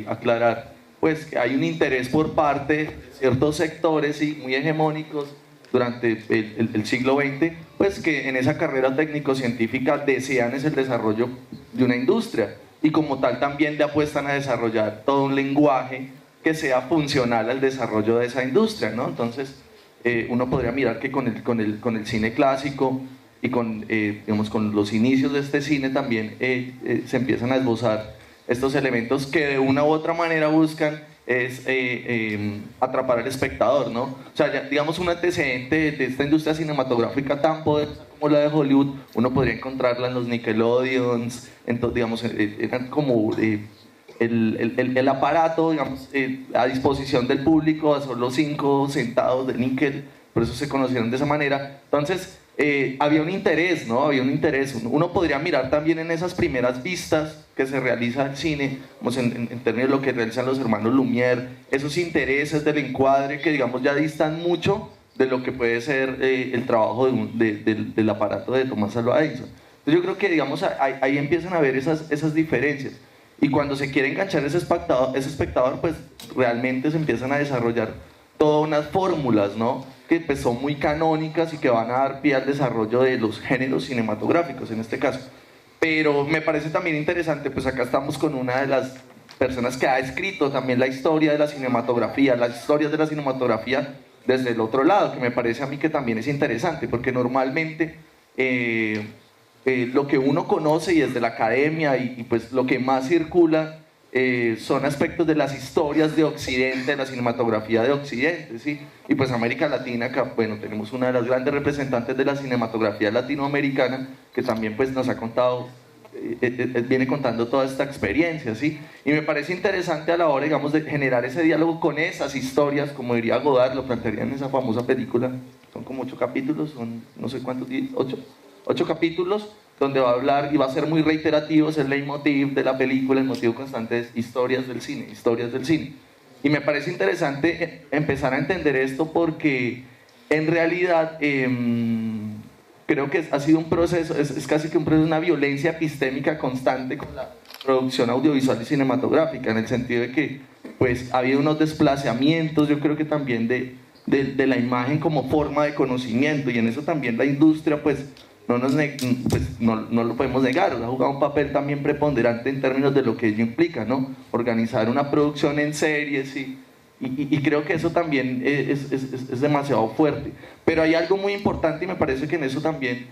aclarar, pues, que hay un interés por parte de ciertos sectores, ¿sí?, muy hegemónicos durante el siglo XX, pues, que en esa carrera técnico-científica desean es el desarrollo de una industria, y como tal también le apuestan a desarrollar todo un lenguaje que sea funcional al desarrollo de esa industria, ¿no? Entonces, uno podría mirar que con el cine clásico y digamos, con los inicios de este cine también se empiezan a esbozar estos elementos que de una u otra manera buscan atrapar al espectador, ¿no? O sea, digamos, un antecedente de esta industria cinematográfica tan poderosa como la de Hollywood, uno podría encontrarla en los Nickelodeons, entonces, digamos, eran como el aparato, digamos, a disposición del público a solo 5 centavos de níquel, por eso se conocieron de esa manera. Entonces, había un interés, ¿no? Había un interés. Uno podría mirar también en esas primeras vistas que se realiza el cine, digamos, en términos de lo que realizan los hermanos Lumière, esos intereses del encuadre que, digamos, ya distan mucho de lo que puede ser el trabajo del aparato de Thomas Alva Edison. Entonces yo creo que, digamos, ahí empiezan a ver esas diferencias. Y cuando se quiere enganchar ese espectador, pues realmente se empiezan a desarrollar todas unas fórmulas, ¿no?, que pues son muy canónicas y que van a dar pie al desarrollo de los géneros cinematográficos en este caso. Pero me parece también interesante, pues acá estamos con una de las personas que ha escrito también la historia de la cinematografía, las historias de la cinematografía desde el otro lado, que me parece a mí que también es interesante, porque normalmente lo que uno conoce y desde la academia y pues lo que más circula son aspectos de las historias de Occidente, de la cinematografía de Occidente, ¿sí? Y pues América Latina, que bueno, tenemos una de las grandes representantes de la cinematografía latinoamericana, que también pues nos ha contado, viene contando toda esta experiencia, ¿sí? Y me parece interesante a la hora, digamos, de generar ese diálogo con esas historias, como diría Godard, lo plantearía en esa famosa película, son como 8 capítulos, son no sé cuántos, 8 capítulos, donde va a hablar y va a ser muy reiterativo, es el leitmotiv de la película, el motivo constante es historias del cine, historias del cine. Y me parece interesante empezar a entender esto porque en realidad creo que ha sido un proceso, es casi que un proceso, una violencia epistémica constante con la producción audiovisual y cinematográfica, en el sentido de que pues ha habido unos desplazamientos, yo creo que también de la imagen como forma de conocimiento, y en eso también la industria pues no lo podemos negar, ha jugado un papel también preponderante en términos de lo que ello implica, ¿no? Organizar una producción en series y creo que eso también es demasiado fuerte. Pero hay algo muy importante y me parece que en eso también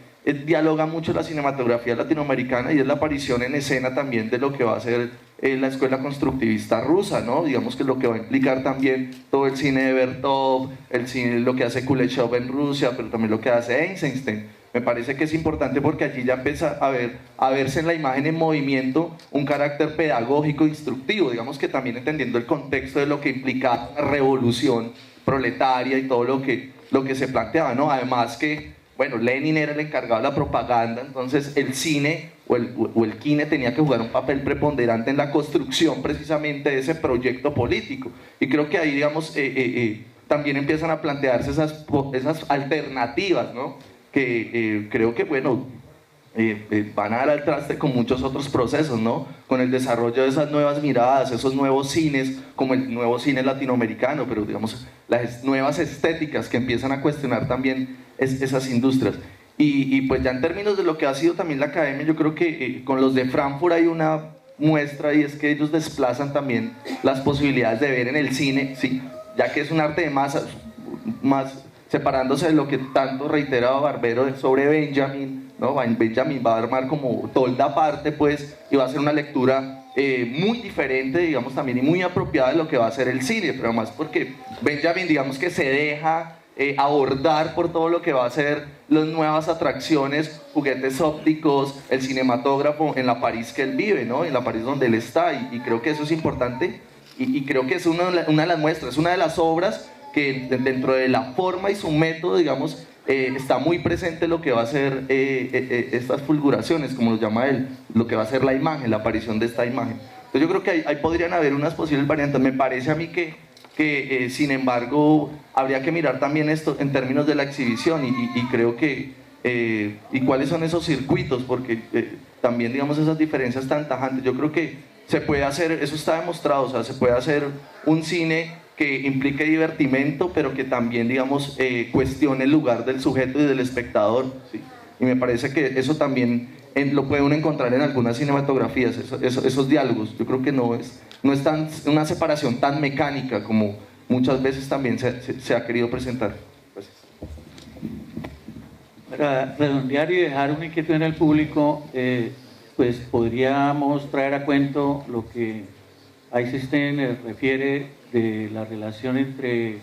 dialoga mucho la cinematografía latinoamericana, y es la aparición en escena también de lo que va a ser la escuela constructivista rusa, ¿no? Digamos que lo que va a implicar también todo el cine de Bertov, el cine, lo que hace Kuleshov en Rusia, pero también lo que hace Eisenstein. Me parece que es importante porque allí ya empieza a verse en la imagen en movimiento un carácter pedagógico instructivo, digamos que también entendiendo el contexto de lo que implicaba la revolución proletaria y todo lo que se planteaba, ¿no? Además que, bueno, Lenin era el encargado de la propaganda, entonces el cine o el kine tenía que jugar un papel preponderante en la construcción precisamente de ese proyecto político, y creo que ahí, digamos, también empiezan a plantearse esas alternativas, ¿no? Que creo que, bueno, van a dar al traste con muchos otros procesos, ¿no? Con el desarrollo de esas nuevas miradas, esos nuevos cines, como el nuevo cine latinoamericano, pero digamos, las nuevas estéticas que empiezan a cuestionar también esas industrias. Y pues ya en términos de lo que ha sido también la academia, yo creo que con los de Frankfurt hay una muestra, y es que ellos desplazan también las posibilidades de ver en el cine, ¿sí? Ya que es un arte de masas, más separándose de lo que tanto reiteraba Barbero sobre Benjamin, ¿no? Benjamin va a armar como tolda aparte, pues, y va a hacer una lectura muy diferente, digamos, también, y muy apropiada de lo que va a ser el cine, pero además porque Benjamin, digamos, que se deja abordar por todo lo que va a ser las nuevas atracciones, juguetes ópticos, el cinematógrafo en la París que él vive, ¿no? En la París donde él está, y creo que eso es importante, y creo que es una de las muestras, una de las obras que dentro de la forma y su método, digamos, está muy presente lo que va a ser estas fulguraciones, como lo llama él, lo que va a ser la imagen, la aparición de esta imagen. Entonces yo creo que ahí podrían haber unas posibles variantes. Me parece a mí que sin embargo, habría que mirar también esto en términos de la exhibición, y creo que, y cuáles son esos circuitos, porque también, digamos, esas diferencias tan tajantes, yo creo que se puede hacer, eso está demostrado, o sea, se puede hacer un cine que implique divertimento, pero que también, digamos, cuestione el lugar del sujeto y del espectador, ¿sí? Y me parece que eso también lo puede uno encontrar en algunas cinematografías, esos diálogos. Yo creo que no es una separación tan mecánica como muchas veces también se ha querido presentar. Gracias. Para redondear y dejar una inquietud en el público, pues podríamos traer a cuento lo que Eisenstein refiere de la relación entre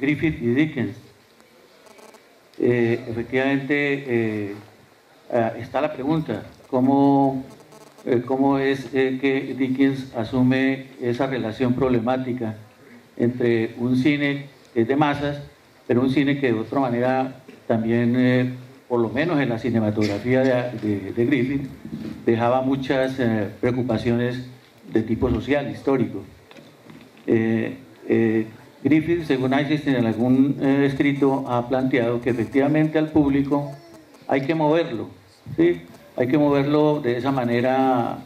Griffith y Dickens. Efectivamente, está la pregunta, ¿cómo es que Dickens asume esa relación problemática entre un cine que es de masas, pero un cine que de otra manera también, por lo menos en la cinematografía de Griffith, dejaba muchas preocupaciones de tipo social, histórico. Griffith, según Eisenstein, en algún escrito ha planteado que efectivamente al público hay que moverlo, ¿sí? Hay que moverlo de esa manera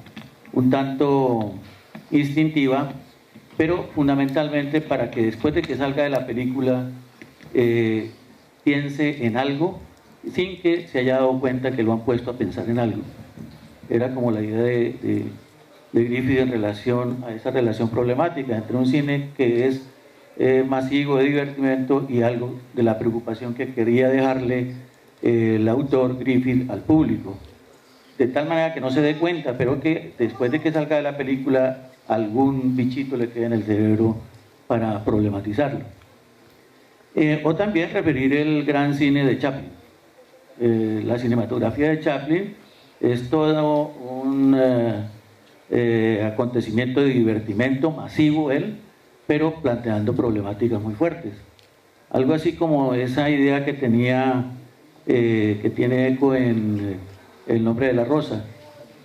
un tanto instintiva, pero fundamentalmente para que después de que salga de la película piense en algo sin que se haya dado cuenta que lo han puesto a pensar en algo. Era como la idea de Griffith en relación a esa relación problemática entre un cine que es masivo de divertimento y algo de la preocupación que quería dejarle el autor Griffith al público. de tal manera que no se dé cuenta, pero que después de que salga de la película algún bichito le quede en el cerebro para problematizarlo. O también referir el gran cine de Chaplin. La cinematografía de Chaplin es todo un acontecimiento de divertimento masivo, pero planteando problemáticas muy fuertes. Algo así como esa idea que tenía, que tiene eco en El nombre de la rosa,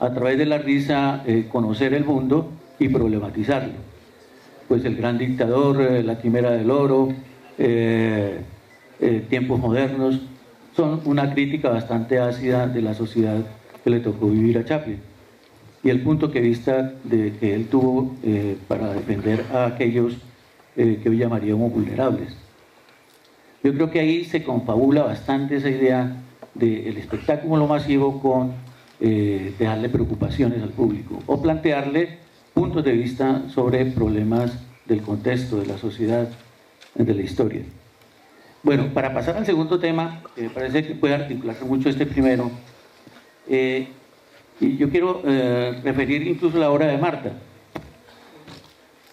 a través de la risa conocer el mundo y problematizarlo. Pues El gran dictador, La quimera del oro, Tiempos modernos, son una crítica bastante ácida de la sociedad que le tocó vivir a Chaplin y el punto de vista que él tuvo para defender a aquellos que hoy llamaríamos vulnerables. Yo creo que ahí se confabula bastante esa idea del espectáculo masivo con dejarle preocupaciones al público o plantearle puntos de vista sobre problemas del contexto, de la sociedad, de la historia. Bueno, para pasar al segundo tema, me parece que puede articularse mucho este primero, y yo quiero referir incluso la obra de Marta.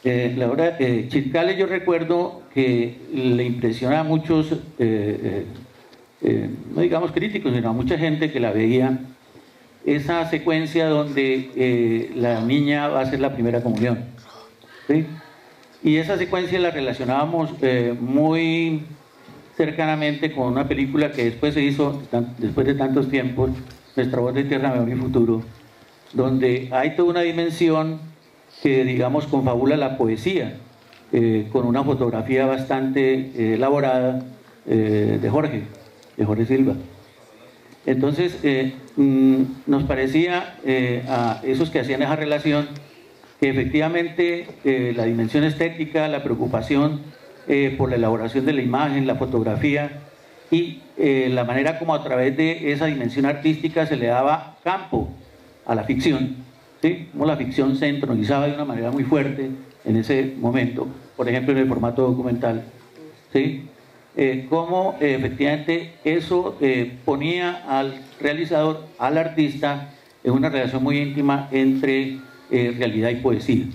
La obra Chircales, yo recuerdo que le impresiona a muchos, no digamos críticos, sino a mucha gente que la veía, esa secuencia donde la niña va a hacer la primera comunión, ¿sí? Y esa secuencia la relacionábamos muy cercanamente con una película que después se hizo, después de tantos tiempos, Nuestra voz de tierra, memoria y futuro, donde hay toda una dimensión que, digamos, confabula la poesía, con una fotografía bastante elaborada de Jorge Silva. Entonces, nos parecía a esos que hacían esa relación que efectivamente la dimensión estética, la preocupación por la elaboración de la imagen, la fotografía y la manera como a través de esa dimensión artística se le daba campo a la ficción, ¿sí? Como la ficción se entronizaba de una manera muy fuerte en ese momento, por ejemplo en el formato documental, ¿sí? Cómo efectivamente eso ponía al realizador, al artista, en una relación muy íntima entre realidad y poesía,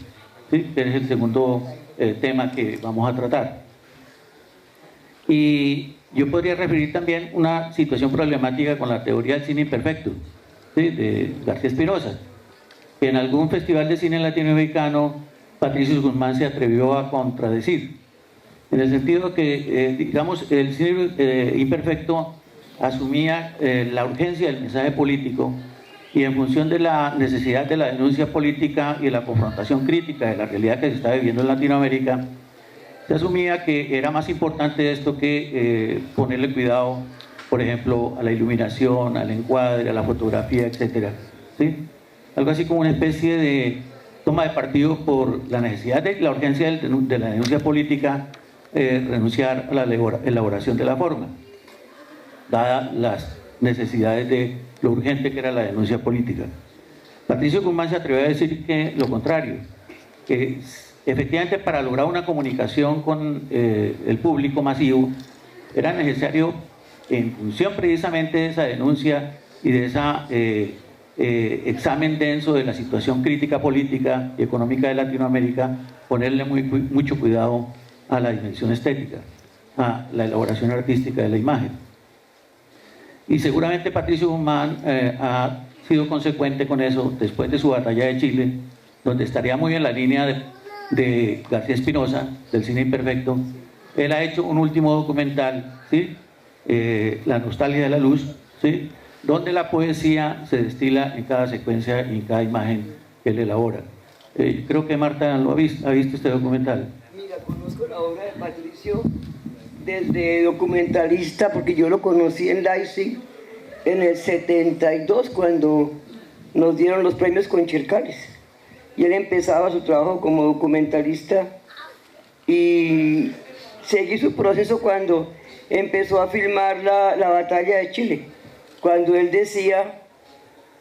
¿sí? Que es el segundo tema que vamos a tratar. Y yo podría referir también una situación problemática con la teoría del cine imperfecto, ¿sí? De García Espinosa, que en algún festival de cine latinoamericano Patricio Guzmán se atrevió a contradecir, en el sentido que, digamos, el cine imperfecto asumía la urgencia del mensaje político y en función de la necesidad de la denuncia política y de la confrontación crítica de la realidad que se está viviendo en Latinoamérica, se asumía que era más importante esto que ponerle cuidado, por ejemplo, a la iluminación, al encuadre, a la fotografía, etc. ¿Sí? Algo así como una especie de toma de partido por la necesidad de la urgencia de la denuncia política, renunciar a la elaboración de la forma, dadas las necesidades de lo urgente que era la denuncia política. Patricio Guzmán se atrevió a decir que lo contrario, que efectivamente para lograr una comunicación con el público masivo era necesario, en función precisamente de esa denuncia y de ese examen denso de la situación crítica política y económica de Latinoamérica, ponerle mucho cuidado a la dimensión estética, a la elaboración artística de la imagen. Y seguramente Patricio Guzmán ha sido consecuente con eso después de su batalla de Chile, donde estaría muy en la línea de García Espinosa, del cine imperfecto. Él ha hecho un último documental, ¿sí? La nostalgia de la luz, ¿sí? Donde la poesía se destila en cada secuencia y en cada imagen que él elabora. Creo que Marta lo ha visto este documental. Mira, conozco la obra de Patricio desde documentalista, porque yo lo conocí en Leipzig en el 72, cuando nos dieron los premios con Chircales. Y él empezaba su trabajo como documentalista y seguí su proceso cuando empezó a filmar la batalla de Chile. Cuando él decía,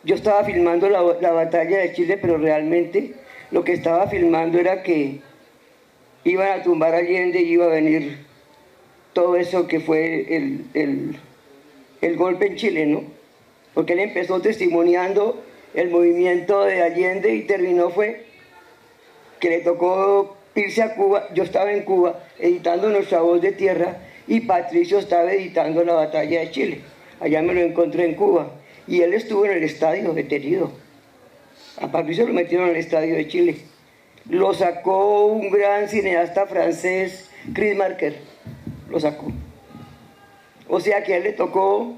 yo estaba filmando la batalla de Chile, pero realmente lo que estaba filmando era que iban a tumbar a Allende y iba a venir todo eso que fue el golpe en Chile, ¿no? porque él empezó testimoniando el movimiento de Allende y terminó fue que le tocó irse a Cuba. Yo estaba en Cuba editando Nuestra Voz de Tierra y Patricio estaba editando La Batalla de Chile. Allá me lo encontré en Cuba y él estuvo en el estadio detenido. A Patricio lo metieron al estadio de Chile. Lo sacó un gran cineasta francés, Chris Marker, lo sacó. O sea que a él le tocó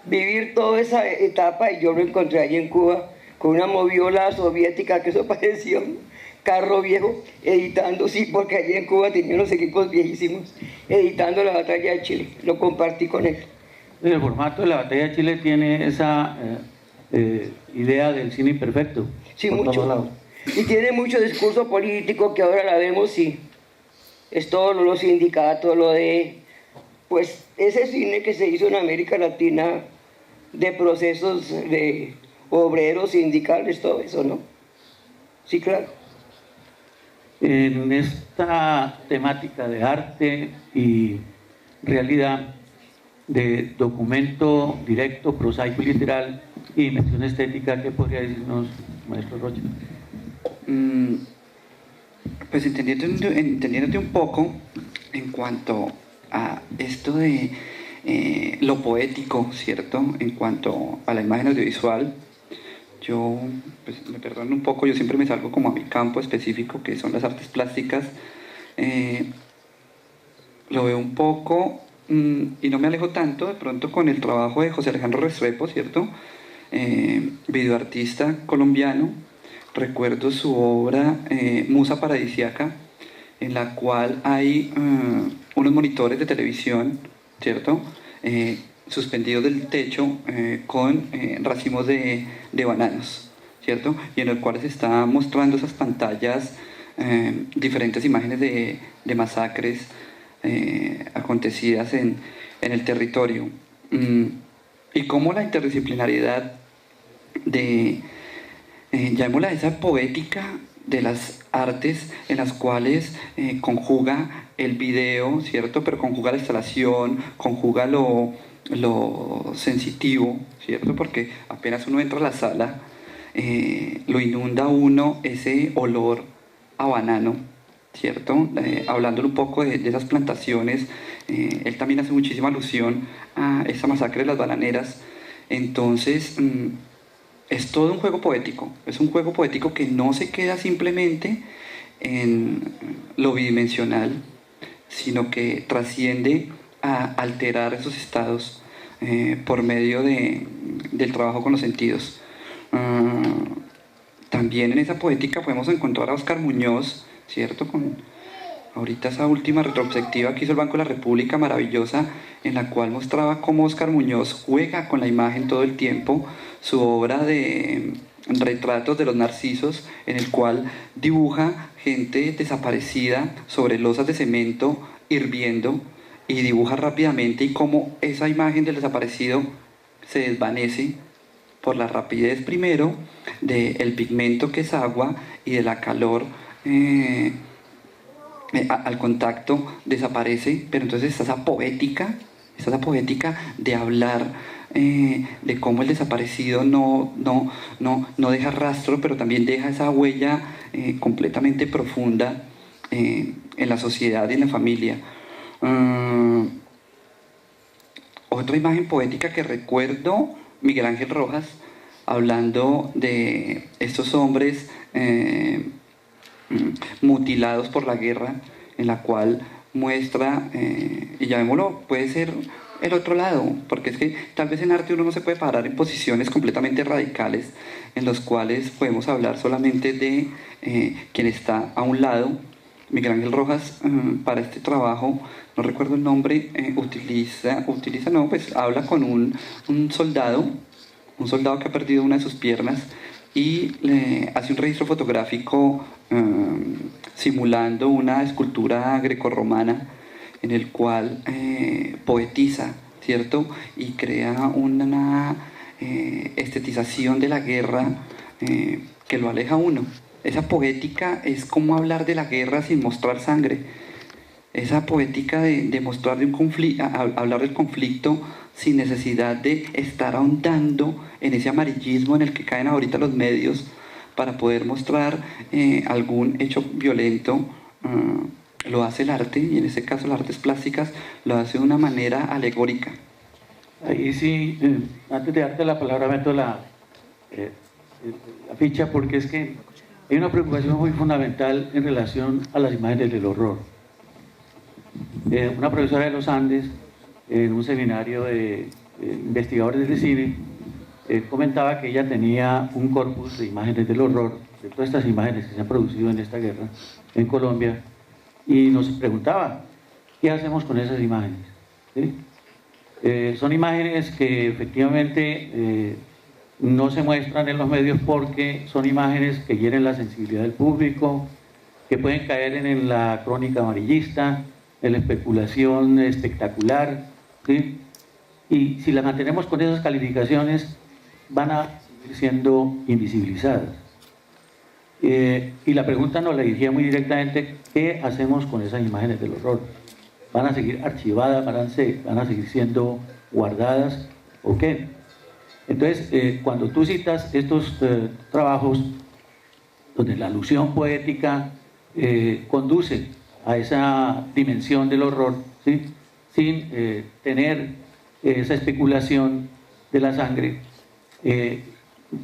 vivir toda esa etapa y yo lo encontré allí en Cuba con una moviola soviética que eso parecía un carro viejo, editando, sí, porque allí en Cuba tenía unos equipos viejísimos, editando La Batalla de Chile. Lo compartí con él. El formato de La Batalla de Chile tiene esa idea del cine imperfecto. Sí, mucho. Y tiene mucho discurso político que ahora la vemos y es todo los sindicatos, lo de, pues, ese cine que se hizo en América Latina de procesos de obreros, sindicales, todo eso, ¿no? Sí, claro. En esta temática de arte y realidad, de documento directo, prosaico y literal y dimensión estética, ¿qué podría decirnos, maestro Rocha? Pues entendiéndote un poco en cuanto a esto de lo poético, ¿cierto? En cuanto a la imagen audiovisual, yo, pues me perdono un poco, yo siempre me salgo como a mi campo específico, que son las artes plásticas. Lo veo un poco y no me alejo tanto de pronto con el trabajo de José Alejandro Restrepo, ¿cierto? Videoartista colombiano. Recuerdo su obra Musa Paradisiaca, en la cual hay unos monitores de televisión, ¿cierto? Suspendidos del techo con racimos de bananos, ¿cierto? Y en el cual se está mostrando esas pantallas, diferentes imágenes de masacres acontecidas en el territorio. Y cómo la interdisciplinariedad de, llamémosla esa poética de las artes en las cuales conjuga el video, ¿cierto? Pero conjuga la instalación, conjuga lo sensitivo, ¿cierto? Porque apenas uno entra a la sala, lo inunda uno ese olor a banano, ¿cierto? Hablándole un poco de esas plantaciones, él también hace muchísima alusión a esa masacre de las bananeras. Entonces, es todo un juego poético, es un juego poético que no se queda simplemente en lo bidimensional, sino que trasciende a alterar esos estados por medio del trabajo con los sentidos. También en esa poética podemos encontrar a Óscar Muñoz, ¿cierto? Con ahorita esa última retrospectiva que hizo el Banco de la República, maravillosa, en la cual mostraba cómo Óscar Muñoz juega con la imagen todo el tiempo, su obra de retratos de los narcisos, en el cual dibuja gente desaparecida sobre losas de cemento hirviendo, y dibuja rápidamente y cómo esa imagen del desaparecido se desvanece por la rapidez primero del pigmento que es agua y de la calor al contacto desaparece, pero entonces está esa poética de hablar de cómo el desaparecido no deja rastro, pero también deja esa huella completamente profunda en la sociedad y en la familia. Otra imagen poética que recuerdo, Miguel Ángel Rojas, hablando de estos hombres mutilados por la guerra, en la cual muestra, y llamémoslo, puede ser el otro lado, porque es que tal vez en arte uno no se puede parar en posiciones completamente radicales, en los cuales podemos hablar solamente de quien está a un lado. Miguel Ángel Rojas, para este trabajo, no recuerdo el nombre, habla con un soldado que ha perdido una de sus piernas y le hace un registro fotográfico simulando una escultura grecorromana en el cual poetiza, ¿cierto? Y crea una estetización de la guerra que lo aleja a uno. Esa poética es como hablar de la guerra sin mostrar sangre. Esa poética de mostrar de un conflicto, hablar del conflicto sin necesidad de estar ahondando en ese amarillismo en el que caen ahorita los medios para poder mostrar algún hecho violento. Lo hace el arte, y en este caso las artes plásticas lo hace de una manera alegórica. Ahí sí, antes de darte la palabra meto la ficha, porque es que hay una preocupación muy fundamental en relación a las imágenes del horror. Una profesora de los Andes, en un seminario de investigadores de cine, comentaba que ella tenía un corpus de imágenes del horror, de todas estas imágenes que se han producido en esta guerra en Colombia, y nos preguntaba, ¿qué hacemos con esas imágenes? ¿Sí? Son imágenes que efectivamente no se muestran en los medios porque son imágenes que hieren la sensibilidad del público, que pueden caer en la crónica amarillista, en la especulación espectacular, ¿sí? Y si las mantenemos con esas calificaciones, van a seguir siendo invisibilizadas. Y la pregunta nos la dirigía muy directamente: ¿qué hacemos con esas imágenes del horror? ¿Van a seguir archivadas? ¿Van a seguir siendo guardadas? ¿O qué? Entonces, cuando tú citas estos trabajos donde la alusión poética conduce a esa dimensión del horror, ¿sí? Sin tener esa especulación de la sangre,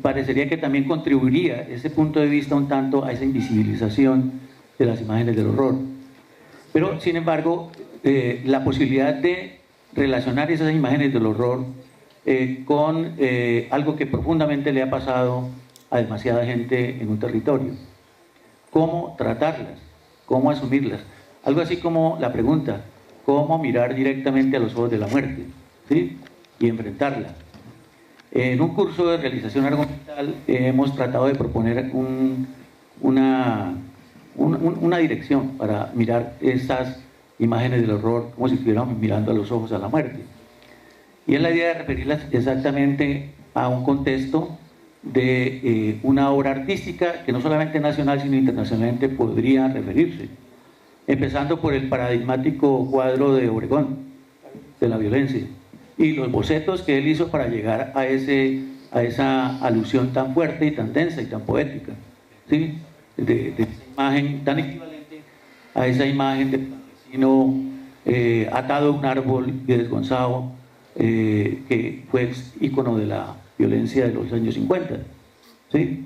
parecería que también contribuiría ese punto de vista un tanto a esa invisibilización de las imágenes del horror. Pero, sin embargo, la posibilidad de relacionar esas imágenes del horror con algo que profundamente le ha pasado a demasiada gente en un territorio. ¿Cómo tratarlas? ¿Cómo asumirlas? Algo así como la pregunta: ¿cómo mirar directamente a los ojos de la muerte? ¿Sí? Y enfrentarla. En un curso de realización argumental hemos tratado de proponer una dirección para mirar esas imágenes del horror como si estuviéramos mirando a los ojos a la muerte. Y es la idea de referirlas exactamente a un contexto de una obra artística que no solamente nacional sino internacionalmente podría referirse, empezando por el paradigmático cuadro de Obregón, de la violencia, y los bocetos que él hizo para llegar a esa alusión tan fuerte y tan densa y tan poética, ¿sí? de esa imagen tan equivalente a esa imagen del campesino atado a un árbol y desgonzado, que fue ícono de la violencia de los años 50, ¿sí?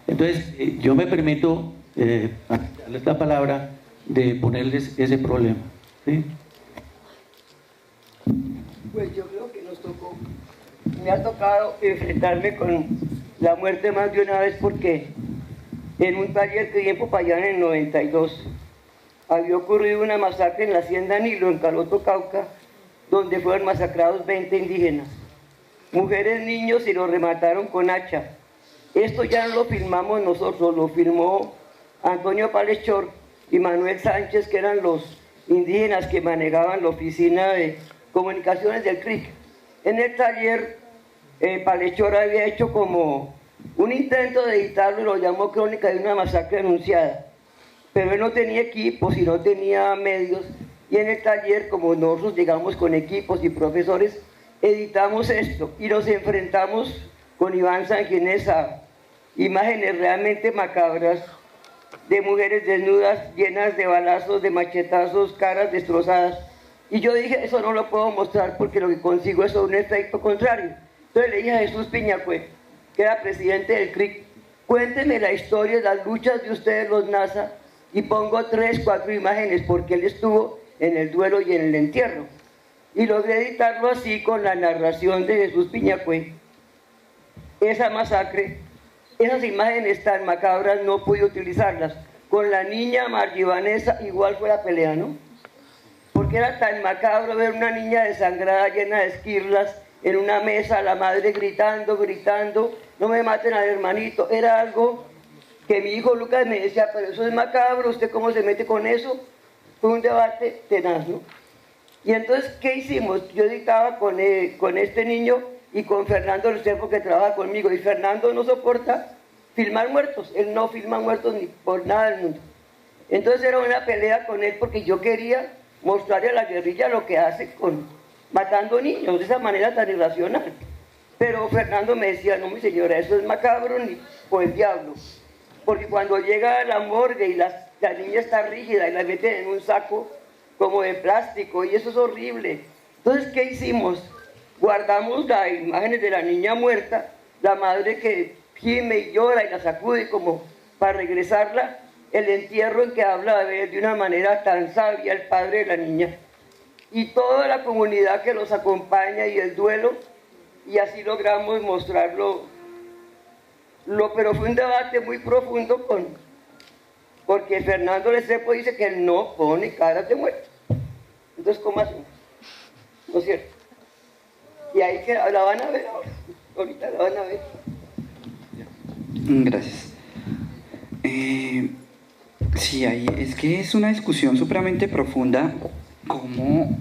Entonces, yo me permito darles la palabra de ponerles ese problema, ¿sí? Pues yo creo que me ha tocado enfrentarme con la muerte más de una vez, porque en un taller que di en Popayán en el 92 había ocurrido una masacre en la hacienda Nilo, en Caloto, Cauca, donde fueron masacrados 20 indígenas, mujeres, niños, y los remataron con hacha. Esto ya no lo filmamos nosotros, lo filmó Antonio Palechor y Manuel Sánchez, que eran los indígenas que manejaban la oficina de comunicaciones del CRIC. En el taller, Palechor había hecho como un intento de editarlo y lo llamó Crónica de una masacre anunciada. Pero él no tenía equipos y no tenía medios, y en el taller, como nosotros llegamos con equipos y profesores, editamos esto y nos enfrentamos con Iván Sanginés a imágenes realmente macabras de mujeres desnudas, llenas de balazos, de machetazos, caras destrozadas. Y yo dije, eso no lo puedo mostrar porque lo que consigo es un efecto contrario. Entonces le dije a Jesús Piñacue, que era presidente del CRIC, cuénteme la historia de las luchas de ustedes los NASA, y pongo 3, 4 imágenes porque él estuvo en el duelo y en el entierro. Y logré editarlo así, con la narración de Jesús Piñacue. Esa masacre, esas imágenes tan macabras no pude utilizarlas. Con la niña Margie Vanessa igual fue la pelea, ¿no? Porque era tan macabro ver una niña desangrada, llena de esquirlas, en una mesa, la madre gritando, no me maten al hermanito. Era algo que mi hijo Lucas me decía, pero eso es macabro, ¿usted cómo se mete con eso? Fue un debate tenaz, ¿no? Y entonces, ¿qué hicimos? Yo editaba con este niño y con Fernando Restrepo, que trabaja conmigo, y Fernando no soporta filmar muertos, él no filma muertos ni por nada del mundo. Entonces era una pelea con él porque yo quería mostrarle a la guerrilla lo que hace con matando niños de esa manera tan irracional. Pero Fernando me decía, no mi señora, eso es macabro ni por el diablo, porque cuando llega a la morgue y la niña está rígida y la meten en un saco como de plástico y eso es horrible. Entonces, ¿qué hicimos? Guardamos las imágenes de la niña muerta, la madre que gime y llora y la sacude como para regresarla, el entierro en que habla de una manera tan sabia el padre de la niña, y toda la comunidad que los acompaña y el duelo, y así logramos mostrarlo. Pero fue un debate muy profundo porque Fernando Restrepo dice que él no pone caras de muertos. Entonces, ¿cómo hacemos? ¿No es cierto? Y ahí que la van a ver ahora. Ahorita la van a ver. Gracias. Sí, ahí es que es una discusión supremamente profunda cómo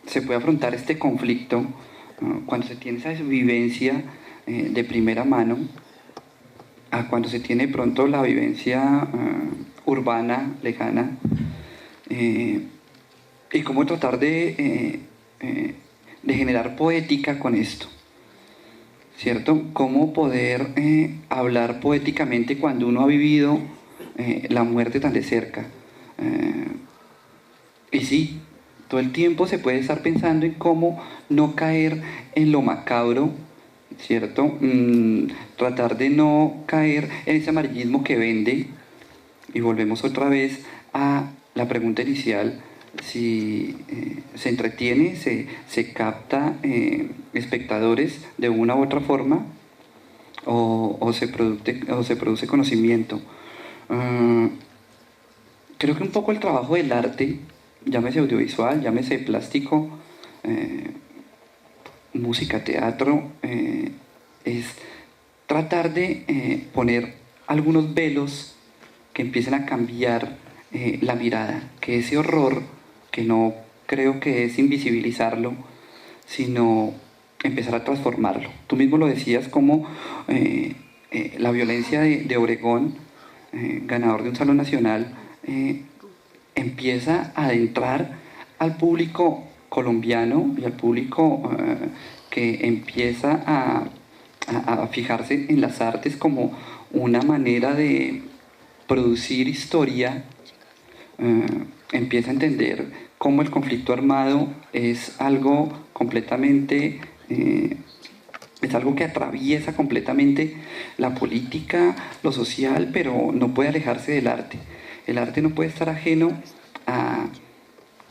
se puede afrontar este conflicto cuando se tiene esa vivencia de primera mano a cuando se tiene de pronto la vivencia urbana, lejana, y cómo tratar de generar poética con esto, ¿cierto? Cómo poder hablar poéticamente cuando uno ha vivido la muerte tan de cerca. Y sí, todo el tiempo se puede estar pensando en cómo no caer en lo macabro, ¿cierto? Tratar de no caer en ese amarillismo que vende. Y volvemos otra vez a la pregunta inicial, si se entretiene, se capta espectadores de una u otra forma o se produce conocimiento. Creo que un poco el trabajo del arte, llámese audiovisual, llámese plástico, música, teatro, es tratar de poner algunos velos que empiecen a cambiar la mirada, que ese horror, que no creo que es invisibilizarlo, sino empezar a transformarlo. Tú mismo lo decías como la violencia de Obregón, ganador de un Salón Nacional, empieza a adentrar al público colombiano y al público que empieza a fijarse en las artes como una manera de producir historia, empieza a entender cómo el conflicto armado es algo completamente, es algo que atraviesa completamente la política, lo social, pero no puede alejarse del arte. El arte no puede estar ajeno a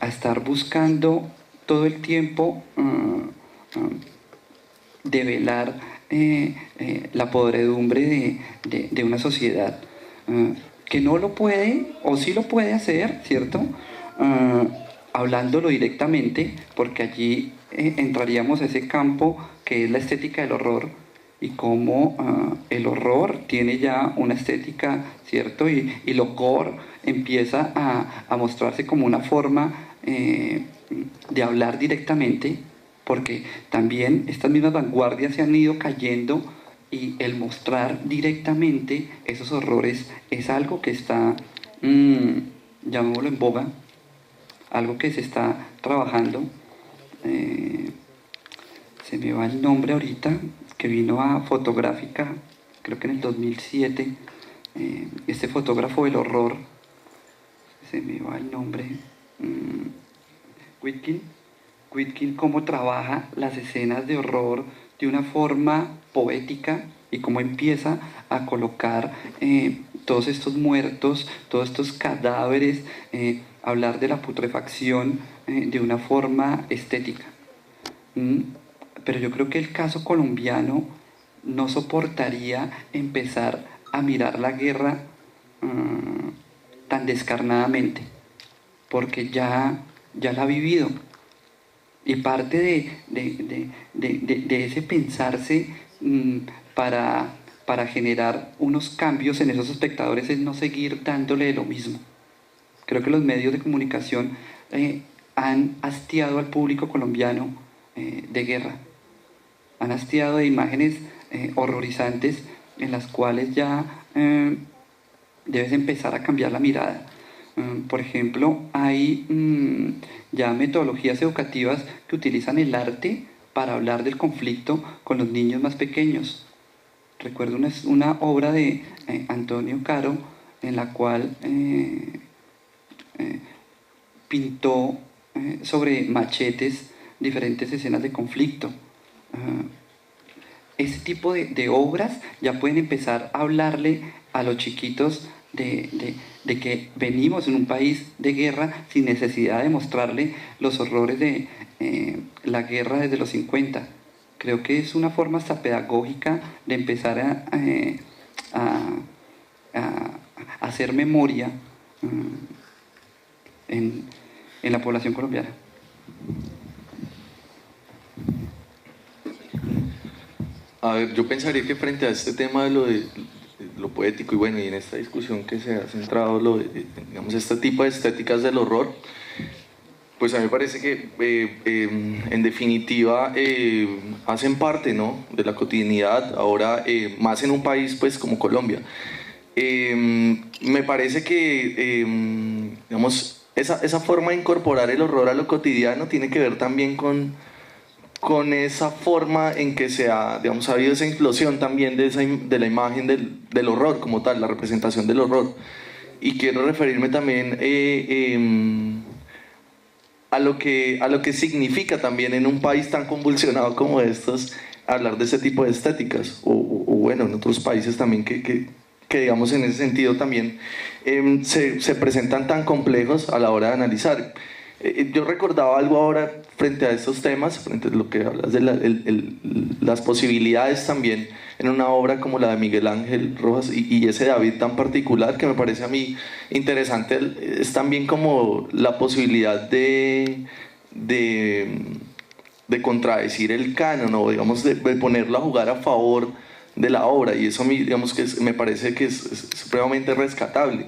estar buscando todo el tiempo develar la podredumbre de una sociedad que no lo puede, o sí lo puede hacer, ¿cierto? Hablándolo directamente, porque allí entraríamos a ese campo que es la estética del horror, y cómo el horror tiene ya una estética, ¿cierto? Y lo gore empieza a mostrarse como una forma de hablar directamente, porque también estas mismas vanguardias se han ido cayendo, y el mostrar directamente esos horrores es algo que está, llamémoslo en boga, algo que se está trabajando. Se me va el nombre ahorita, que vino a Fotográfica, creo que en el 2007, este fotógrafo del horror, se me va el nombre, Witkin, cómo trabaja las escenas de horror de una forma poética y cómo empieza a colocar todos estos muertos, todos estos cadáveres, hablar de la putrefacción de una forma estética. Pero yo creo que el caso colombiano no soportaría empezar a mirar la guerra tan descarnadamente, porque ya la ha vivido. Y parte de ese pensarse para generar unos cambios en esos espectadores es no seguir dándole lo mismo. Creo que los medios de comunicación han hastiado al público colombiano de guerra. Han hastiado de imágenes horrorizantes en las cuales ya debes empezar a cambiar la mirada. Por ejemplo, hay ya metodologías educativas que utilizan el arte para hablar del conflicto con los niños más pequeños. Recuerdo una obra de Antonio Caro en la cual pintó sobre machetes diferentes escenas de conflicto. Ese tipo de obras ya pueden empezar a hablarle a los chiquitos de que venimos en un país de guerra sin necesidad de mostrarle los horrores de la guerra desde los 50. Creo que es una forma hasta pedagógica de empezar a hacer memoria en la población colombiana. A ver, yo pensaría que frente a este tema de lo poético y bueno, y en esta discusión que se ha centrado digamos, este tipo de estéticas del horror, pues a mí me parece que en definitiva hacen parte, ¿no?, de la cotidianidad, ahora más en un país pues como Colombia. Me parece que digamos, esa forma de incorporar el horror a lo cotidiano tiene que ver también con esa forma en que ha habido esa implosión también de la imagen del horror como tal, la representación del horror. Y quiero referirme también a lo que significa también en un país tan convulsionado como estos hablar de ese tipo de estéticas, o bueno, en otros países también que digamos en ese sentido también se presentan tan complejos a la hora de analizar. Yo recordaba algo ahora frente a estos temas, frente a lo que hablas de las posibilidades también en una obra como la de Miguel Ángel Rojas y ese David tan particular que me parece a mí interesante, es también como la posibilidad de contradecir el canon, o digamos de ponerlo a jugar a favor de la obra, y eso a mí, digamos, que me parece que es supremamente rescatable.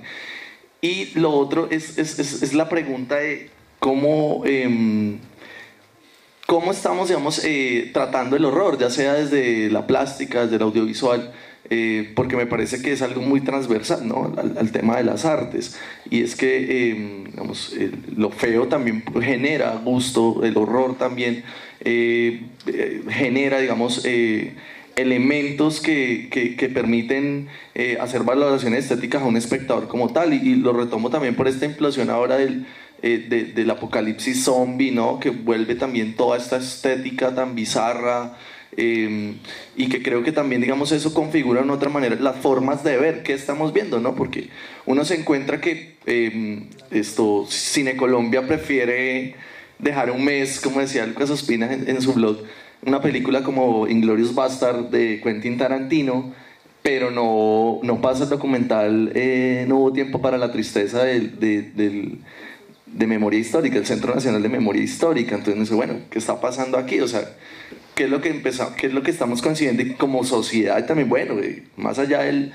Y lo otro es la pregunta de cómo estamos, digamos, tratando el horror, ya sea desde la plástica, desde el audiovisual, porque me parece que es algo muy transversal, ¿no?, al tema de las artes. Y es que digamos, lo feo también genera gusto, el horror también genera, digamos, elementos que permiten hacer valoraciones estéticas a un espectador como tal, y lo retomo también por esta implosión ahora del apocalipsis zombie, ¿no?, que vuelve también toda esta estética tan bizarra, y que creo que también, digamos, eso configura de otra manera las formas de ver qué estamos viendo, ¿no?, porque uno se encuentra que Cine Colombia prefiere dejar un mes, como decía Lucas Ospina en su blog, una película como Inglourious Bastard de Quentin Tarantino, pero no pasa el documental No hubo tiempo para la tristeza de Memoria Histórica, el Centro Nacional de Memoria Histórica. Entonces, no sé, bueno, ¿qué está pasando aquí? O sea, ¿qué es lo que estamos consiguiendo como sociedad? Y también, bueno, más allá de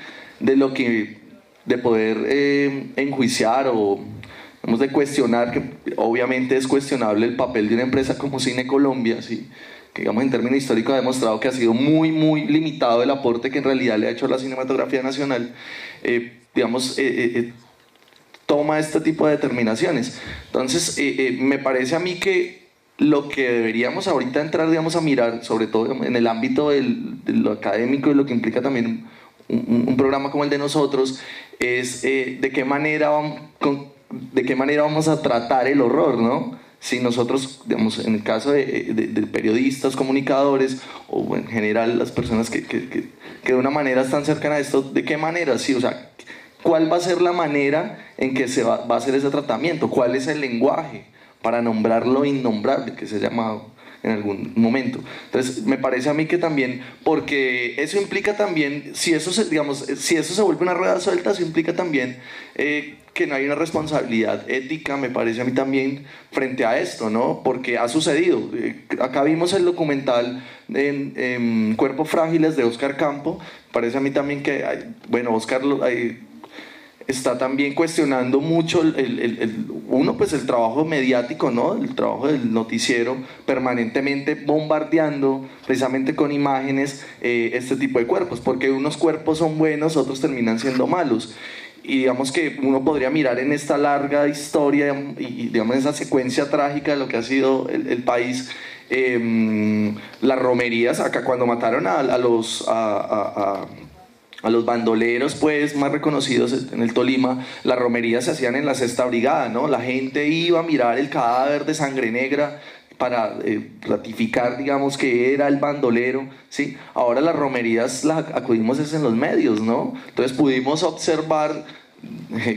poder enjuiciar o de cuestionar, que obviamente es cuestionable el papel de una empresa como Cine Colombia, ¿sí?, que digamos en términos históricos ha demostrado que ha sido muy, muy limitado el aporte que en realidad le ha hecho a la cinematografía nacional, toma este tipo de determinaciones. Entonces, me parece a mí que lo que deberíamos ahorita entrar, digamos, a mirar, sobre todo en el ámbito de lo académico y lo que implica también un programa como el de nosotros, es de qué manera vamos a tratar el horror, ¿no? Si nosotros, digamos, en el caso de periodistas, comunicadores, o en general las personas que de una manera están cercanas a esto, ¿de qué manera? Sí, o sea, ¿cuál va a ser la manera en que se va a hacer ese tratamiento? ¿Cuál es el lenguaje para nombrar lo innombrable, que se ha llamado en algún momento? Entonces, me parece a mí que también, porque eso implica también, si eso se vuelve una rueda suelta, eso implica también que no hay una responsabilidad ética, me parece a mí también, frente a esto, ¿no? Porque ha sucedido. Acá vimos el documental en Cuerpos Frágiles de Oscar Campo. Parece a mí también que, bueno, Oscar está también cuestionando mucho pues el trabajo mediático, ¿no?, el trabajo del noticiero, permanentemente bombardeando precisamente con imágenes este tipo de cuerpos, porque unos cuerpos son buenos, otros terminan siendo malos. digamos que uno podría mirar en esta larga historia y digamos esa secuencia trágica de lo que ha sido el país, las romerías acá cuando mataron a los bandoleros pues más reconocidos en el Tolima, las romerías se hacían en la Sexta Brigada, ¿no? La gente iba a mirar el cadáver de Sangre Negra para ratificar, digamos, que era el bandolero, ¿sí? Ahora las romerías las acudimos es en los medios, ¿no? Entonces pudimos observar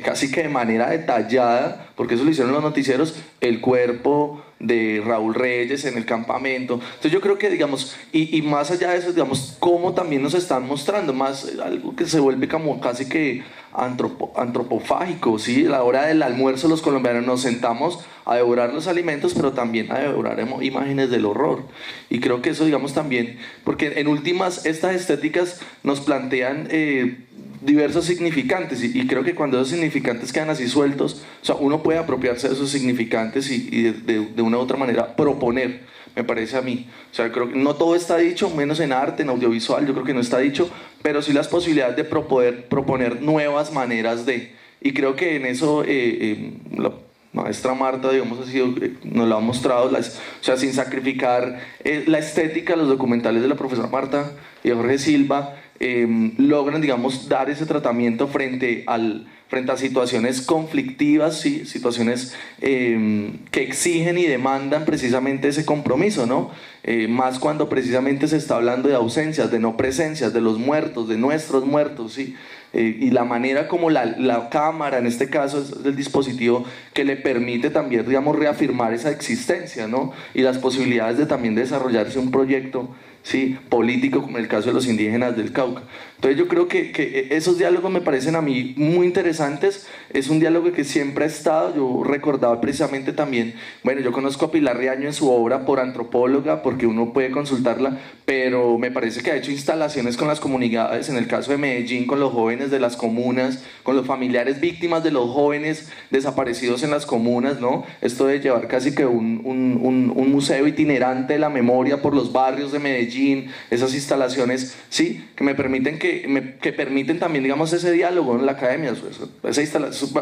casi que de manera detallada, porque eso lo hicieron los noticieros, el cuerpo de Raúl Reyes en el campamento. Entonces yo creo que, digamos, y más allá de eso, digamos, cómo también nos están mostrando más algo que se vuelve como casi que antropofágico, ¿sí? A la hora del almuerzo los colombianos nos sentamos a devorar los alimentos, pero también a devorar imágenes del horror. Y creo que eso, digamos, también, porque en últimas estas estéticas nos plantean diversos significantes, y creo que cuando esos significantes quedan así sueltos, o sea, uno puede apropiarse de esos significantes y de una u otra manera proponer, me parece a mí. O sea, creo que no todo está dicho, menos en arte, en audiovisual, yo creo que no está dicho, pero sí las posibilidades de proponer nuevas maneras de, y creo que en eso la maestra Marta, digamos, nos lo ha mostrado, o sea, sin sacrificar la estética, los documentales de la profesora Marta y de Jorge Silva, logran, digamos, dar ese tratamiento frente a situaciones conflictivas, ¿sí? Situaciones que exigen y demandan precisamente ese compromiso, ¿no? Más cuando precisamente se está hablando de ausencias, de no presencias, de los muertos, de nuestros muertos, ¿sí? Y la manera como la cámara, en este caso, es el dispositivo que le permite también, digamos, reafirmar esa existencia, ¿no? Y las posibilidades de también desarrollarse un proyecto, ¿sí? Político, como en el caso de los indígenas del Cauca. Entonces yo creo que esos diálogos me parecen a mí muy interesantes. Es un diálogo que siempre ha estado. Yo recordaba precisamente también, bueno, yo conozco a Pilar Riaño en su obra por antropóloga, porque uno puede consultarla, pero me parece que ha hecho instalaciones con las comunidades, en el caso de Medellín, con los jóvenes de las comunas, con los familiares víctimas de los jóvenes desaparecidos en las comunas, ¿no? Esto de llevar casi que un museo itinerante de la memoria por los barrios de Medellín, esas instalaciones, sí, que me permiten que permiten también, digamos, ese diálogo en la academia.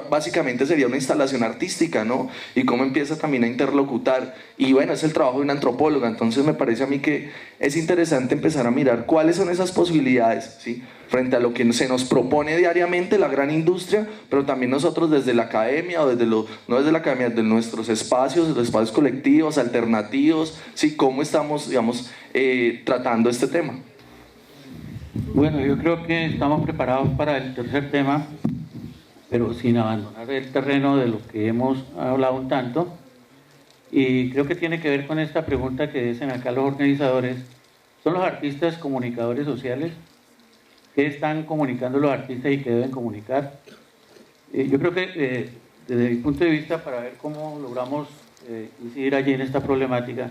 Básicamente sería una instalación artística, ¿no? Y cómo empieza también a interlocutar. Y bueno, es el trabajo de una antropóloga. Entonces me parece a mí que es interesante empezar a mirar cuáles son esas posibilidades, ¿sí? Frente a lo que se nos propone diariamente la gran industria, pero también nosotros desde la academia, o no desde la academia, desde nuestros espacios, los espacios colectivos, alternativos, ¿sí? Cómo estamos, digamos, tratando este tema. Bueno, yo creo que estamos preparados para el tercer tema, pero sin abandonar el terreno de lo que hemos hablado un tanto, y creo que tiene que ver con esta pregunta que dicen acá los organizadores: ¿son los artistas comunicadores sociales? ¿Qué están comunicando los artistas y qué deben comunicar? Yo creo que desde mi punto de vista, para ver cómo logramos incidir allí en esta problemática,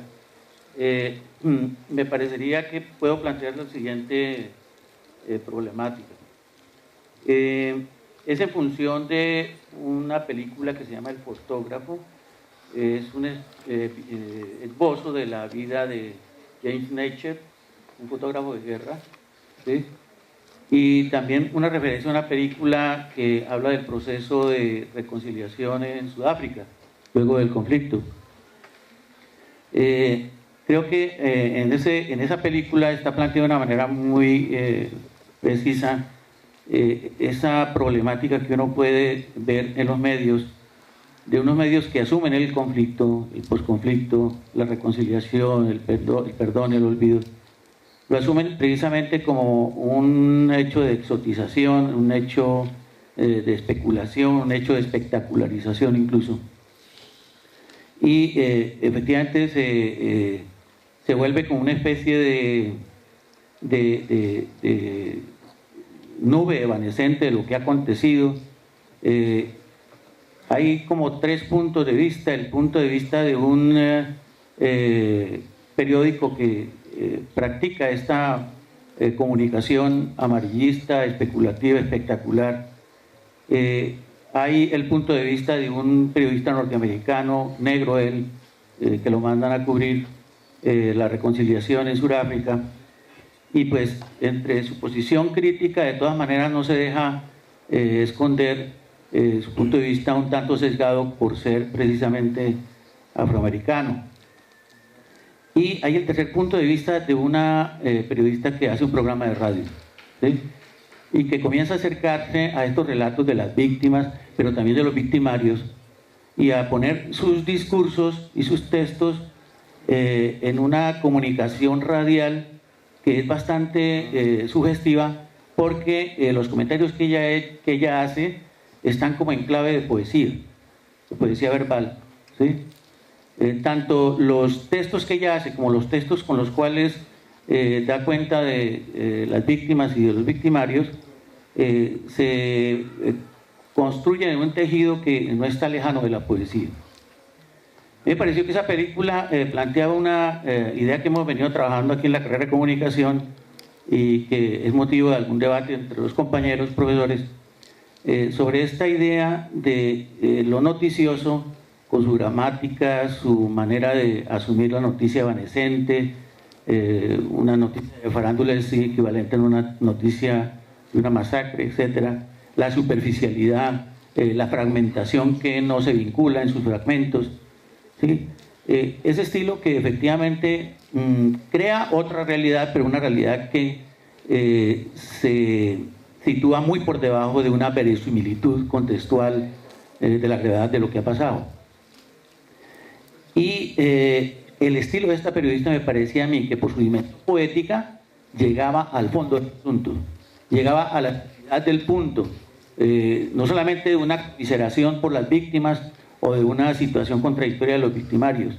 me parecería que puedo plantear la siguiente problemática. Es en función de una película que se llama El fotógrafo. Es un esbozo de la vida de James Nature, un fotógrafo de guerra, ¿sí? Y también una referencia a una película que habla del proceso de reconciliación en Sudáfrica, luego del conflicto. Creo que en esa película está planteada de una manera muy precisa esa problemática que uno puede ver en los medios, de unos medios que asumen el conflicto, el posconflicto, la reconciliación, el perdón, el olvido. Lo asumen precisamente como un hecho de exotización, un hecho de especulación, un hecho de espectacularización incluso. Y efectivamente se vuelve como una especie de nube evanescente de lo que ha acontecido. Hay como tres puntos de vista. El punto de vista de un periódico que practica esta comunicación amarillista, especulativa, espectacular. Hay el punto de vista de un periodista norteamericano, negro él, que lo mandan a cubrir la reconciliación en Sudáfrica, y pues entre su posición crítica de todas maneras no se deja esconder su punto de vista un tanto sesgado por ser precisamente afroamericano. Y hay el tercer punto de vista de una periodista que hace un programa de radio, ¿sí? Y que comienza a acercarse a estos relatos de las víctimas, pero también de los victimarios, y a poner sus discursos y sus textos en una comunicación radial que es bastante sugestiva, porque los comentarios que ella hace están como en clave de poesía verbal, ¿sí? Tanto los textos que ella hace como los textos con los cuales da cuenta de las víctimas y de los victimarios se construyen en un tejido que no está lejano de la poesía. Me pareció que esa película planteaba una idea que hemos venido trabajando aquí en la carrera de comunicación y que es motivo de algún debate entre los compañeros profesores sobre esta idea de lo noticioso, con su gramática, su manera de asumir la noticia evanescente. Una noticia de farándula es equivalente a una noticia de una masacre, etc. La superficialidad, la fragmentación que no se vincula en sus fragmentos, ¿sí? Ese estilo que efectivamente crea otra realidad, pero una realidad que se sitúa muy por debajo de una verosimilitud contextual de la gravedad de lo que ha pasado. Y el estilo de esta periodista me parecía a mí que por su dimensión poética llegaba al fondo del asunto, llegaba a la realidad del punto, no solamente de una conmiseración por las víctimas o de una situación contradictoria de los victimarios,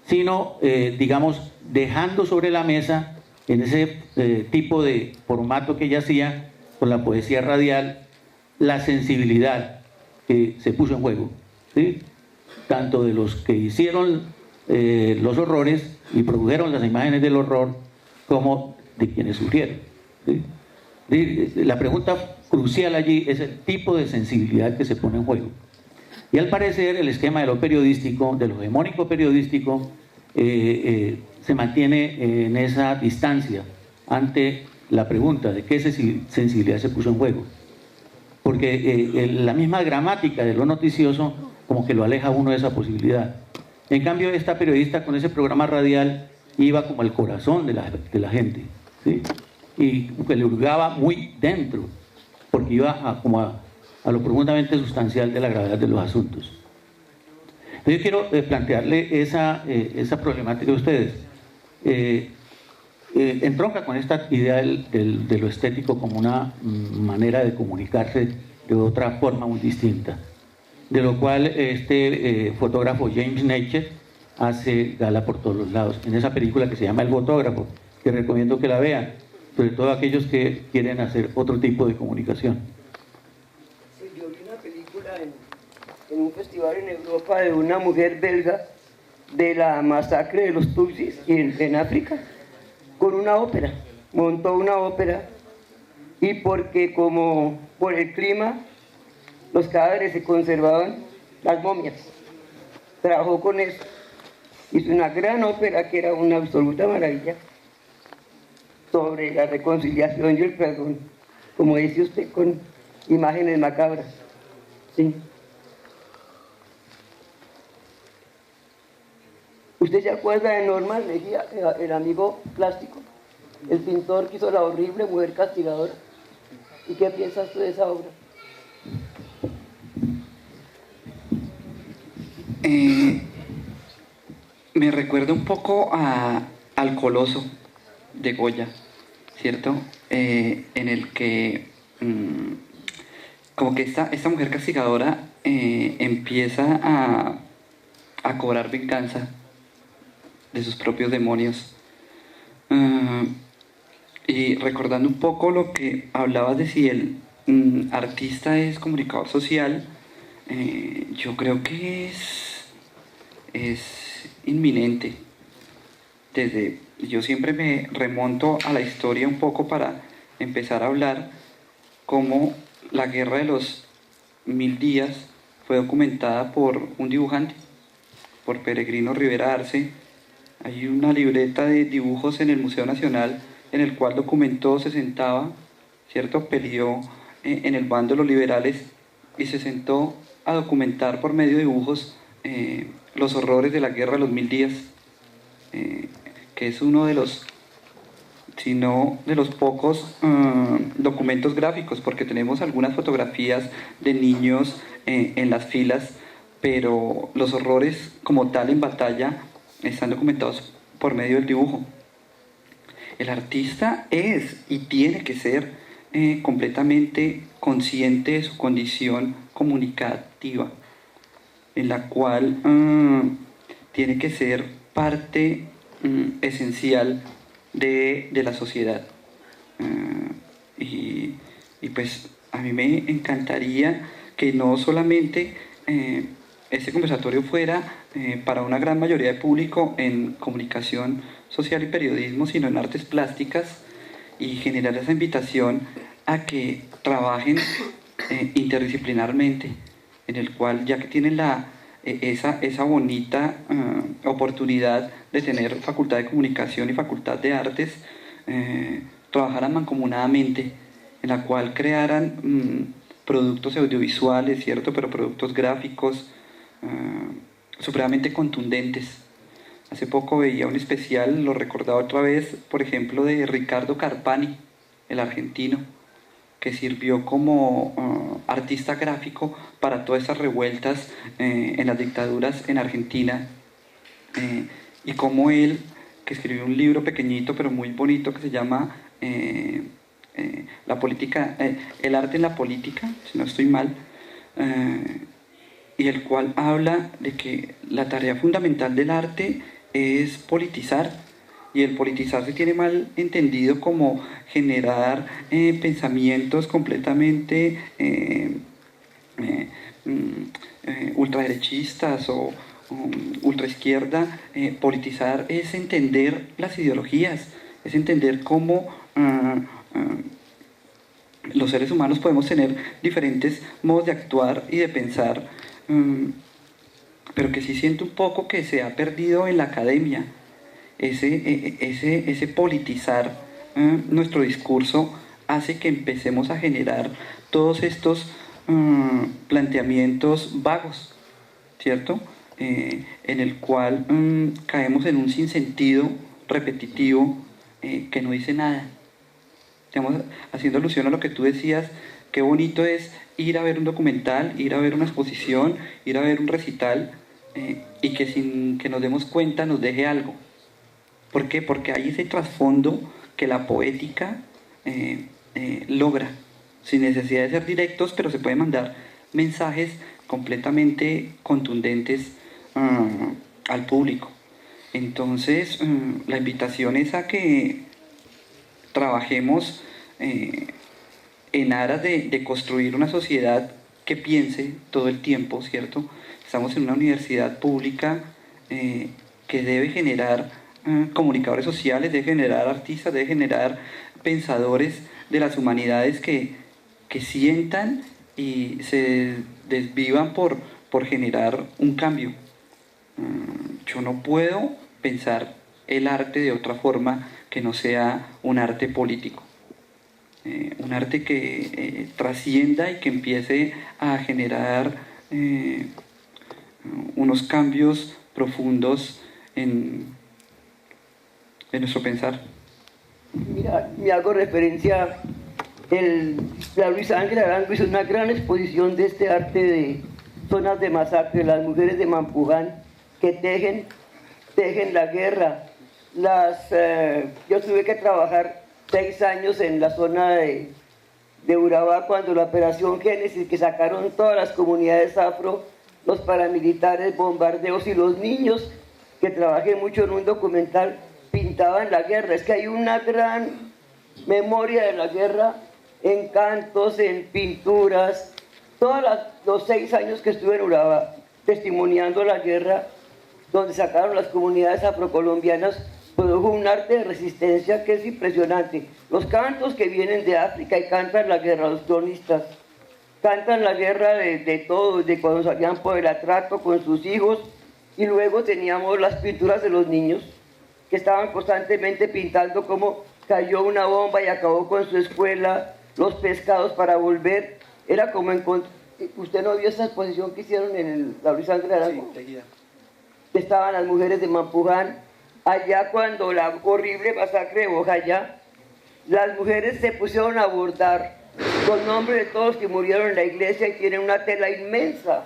sino, digamos, dejando sobre la mesa, en ese tipo de formato que ella hacía con la poesía radial, la sensibilidad que se puso en juego, ¿sí? Tanto de los que hicieron los horrores y produjeron las imágenes del horror, como de quienes sufrieron, ¿sí? La pregunta crucial allí es el tipo de sensibilidad que se pone en juego. Y al parecer el esquema de lo periodístico, de lo hegemónico periodístico, se mantiene en esa distancia ante la pregunta de qué sensibilidad se puso en juego. Porque la misma gramática de lo noticioso como que lo aleja a uno de esa posibilidad. En cambio, esta periodista con ese programa radial iba como al corazón de la gente, ¿sí? Y que le hurgaba muy dentro, porque iba como a lo profundamente sustancial de la gravedad de los asuntos. Entonces yo quiero plantearle esa problemática a ustedes. Entronca con esta idea de lo estético como una manera de comunicarse de otra forma muy distinta, de lo cual este fotógrafo James Nature hace gala por todos los lados, en esa película que se llama El Fotógrafo, que recomiendo que la vean, sobre todo aquellos que quieren hacer otro tipo de comunicación. Sí, yo vi una película en un festival en Europa de una mujer belga de la masacre de los Tutsis en África, con una ópera, montó una ópera, y porque como por el clima los cadáveres se conservaban, las momias, trabajó con eso, hizo una gran ópera que era una absoluta maravilla sobre la reconciliación y el perdón, como dice usted, con imágenes macabras. Sí. ¿Usted se acuerda de Norman Mejía, el amigo plástico, el pintor que hizo La horrible mujer castigadora? ¿Y qué piensas tú de esa obra? Me recuerda un poco al Coloso de Goya, ¿cierto? En el que como que esta mujer castigadora empieza a cobrar venganza de sus propios demonios. Y recordando un poco lo que hablabas de si el artista es comunicador social, yo creo que es inminente. Yo siempre me remonto a la historia un poco para empezar a hablar cómo la guerra de los 1000 días fue documentada por un dibujante, por Peregrino Rivera Arce. Hay una libreta de dibujos en el Museo Nacional en el cual documentó, se sentaba, ¿cierto? Peleó en el bando de los liberales y se sentó a documentar por medio de dibujos los horrores de la guerra de los 1000 días, que es uno de los, si no de los pocos documentos gráficos, porque tenemos algunas fotografías de niños en las filas, pero los horrores como tal en batalla están documentados por medio del dibujo. El artista es y tiene que ser completamente consciente de su condición comunicativa, en la cual tiene que ser parte esencial de la sociedad. Y pues a mí me encantaría que no solamente este conversatorio fuera para una gran mayoría de público en comunicación social y periodismo, sino en artes plásticas, y generar esa invitación a que trabajen interdisciplinarmente, en el cual, ya que tienen esa bonita oportunidad de tener facultad de comunicación y facultad de artes, trabajaran mancomunadamente, en la cual crearan productos audiovisuales, ¿cierto? Pero productos gráficos supremamente contundentes. Hace poco veía un especial, lo recordaba otra vez, por ejemplo, de Ricardo Carpani, el argentino, que sirvió como artista gráfico para todas esas revueltas en las dictaduras en Argentina, y como él, que escribió un libro pequeñito pero muy bonito que se llama La política, el arte en la política, si no estoy mal, y el cual habla de que la tarea fundamental del arte es politizar, y el politizar se tiene mal entendido como generar pensamientos completamente ultraderechistas o ultraizquierda. Politizar es entender las ideologías, es entender cómo los seres humanos podemos tener diferentes modos de actuar y de pensar, pero que sí siento un poco que se ha perdido en la academia ese politizar nuestro discurso. Hace que empecemos a generar todos estos planteamientos vagos, ¿cierto? En el cual caemos en un sinsentido repetitivo que no dice nada. Estamos haciendo alusión a lo que tú decías, qué bonito es ir a ver un documental, ir a ver una exposición, ir a ver un recital, y que sin que nos demos cuenta nos deje algo. ¿Por qué? Porque hay ese trasfondo que la poética logra, sin necesidad de ser directos, pero se pueden mandar mensajes completamente contundentes al público. Entonces, la invitación es a que trabajemos en aras de construir una sociedad que piense todo el tiempo, ¿cierto? Estamos en una universidad pública que debe generar comunicadores sociales, debe generar artistas, debe generar pensadores de las humanidades que sientan y se desvivan por generar un cambio. Yo no puedo pensar el arte de otra forma que no sea un arte político. Un arte que trascienda y que empiece a generar unos cambios profundos en nuestro pensar. Mira, me hago referencia, la Luisa Ángela Arango hizo una gran exposición de este arte de zonas de masacre, las mujeres de Mampuján que tejen la guerra. Yo tuve que trabajar 6 años en la zona de Urabá cuando la operación Génesis, que sacaron todas las comunidades afro, los paramilitares, bombardeos, y los niños, que trabajé mucho en un documental, pintaban la guerra. Es que hay una gran memoria de la guerra en cantos, en pinturas. Los 6 años que estuve en Urabá testimoniando la guerra, donde sacaron las comunidades afrocolombianas, produjo un arte de resistencia que es impresionante. Los cantos que vienen de África y cantan la guerra, los cronistas cantan la guerra de todos, de cuando salían por el atraco con sus hijos, y luego teníamos las pinturas de los niños que estaban constantemente pintando cómo cayó una bomba y acabó con su escuela, los pescados para volver. Era como usted no vio esa exposición que hicieron en la Luis Ángel Arango. Sí, estaban las mujeres de Mampuján, allá cuando la horrible masacre de Bojayá, las mujeres se pusieron a bordar los nombres de todos los que murieron en la iglesia y tienen una tela inmensa,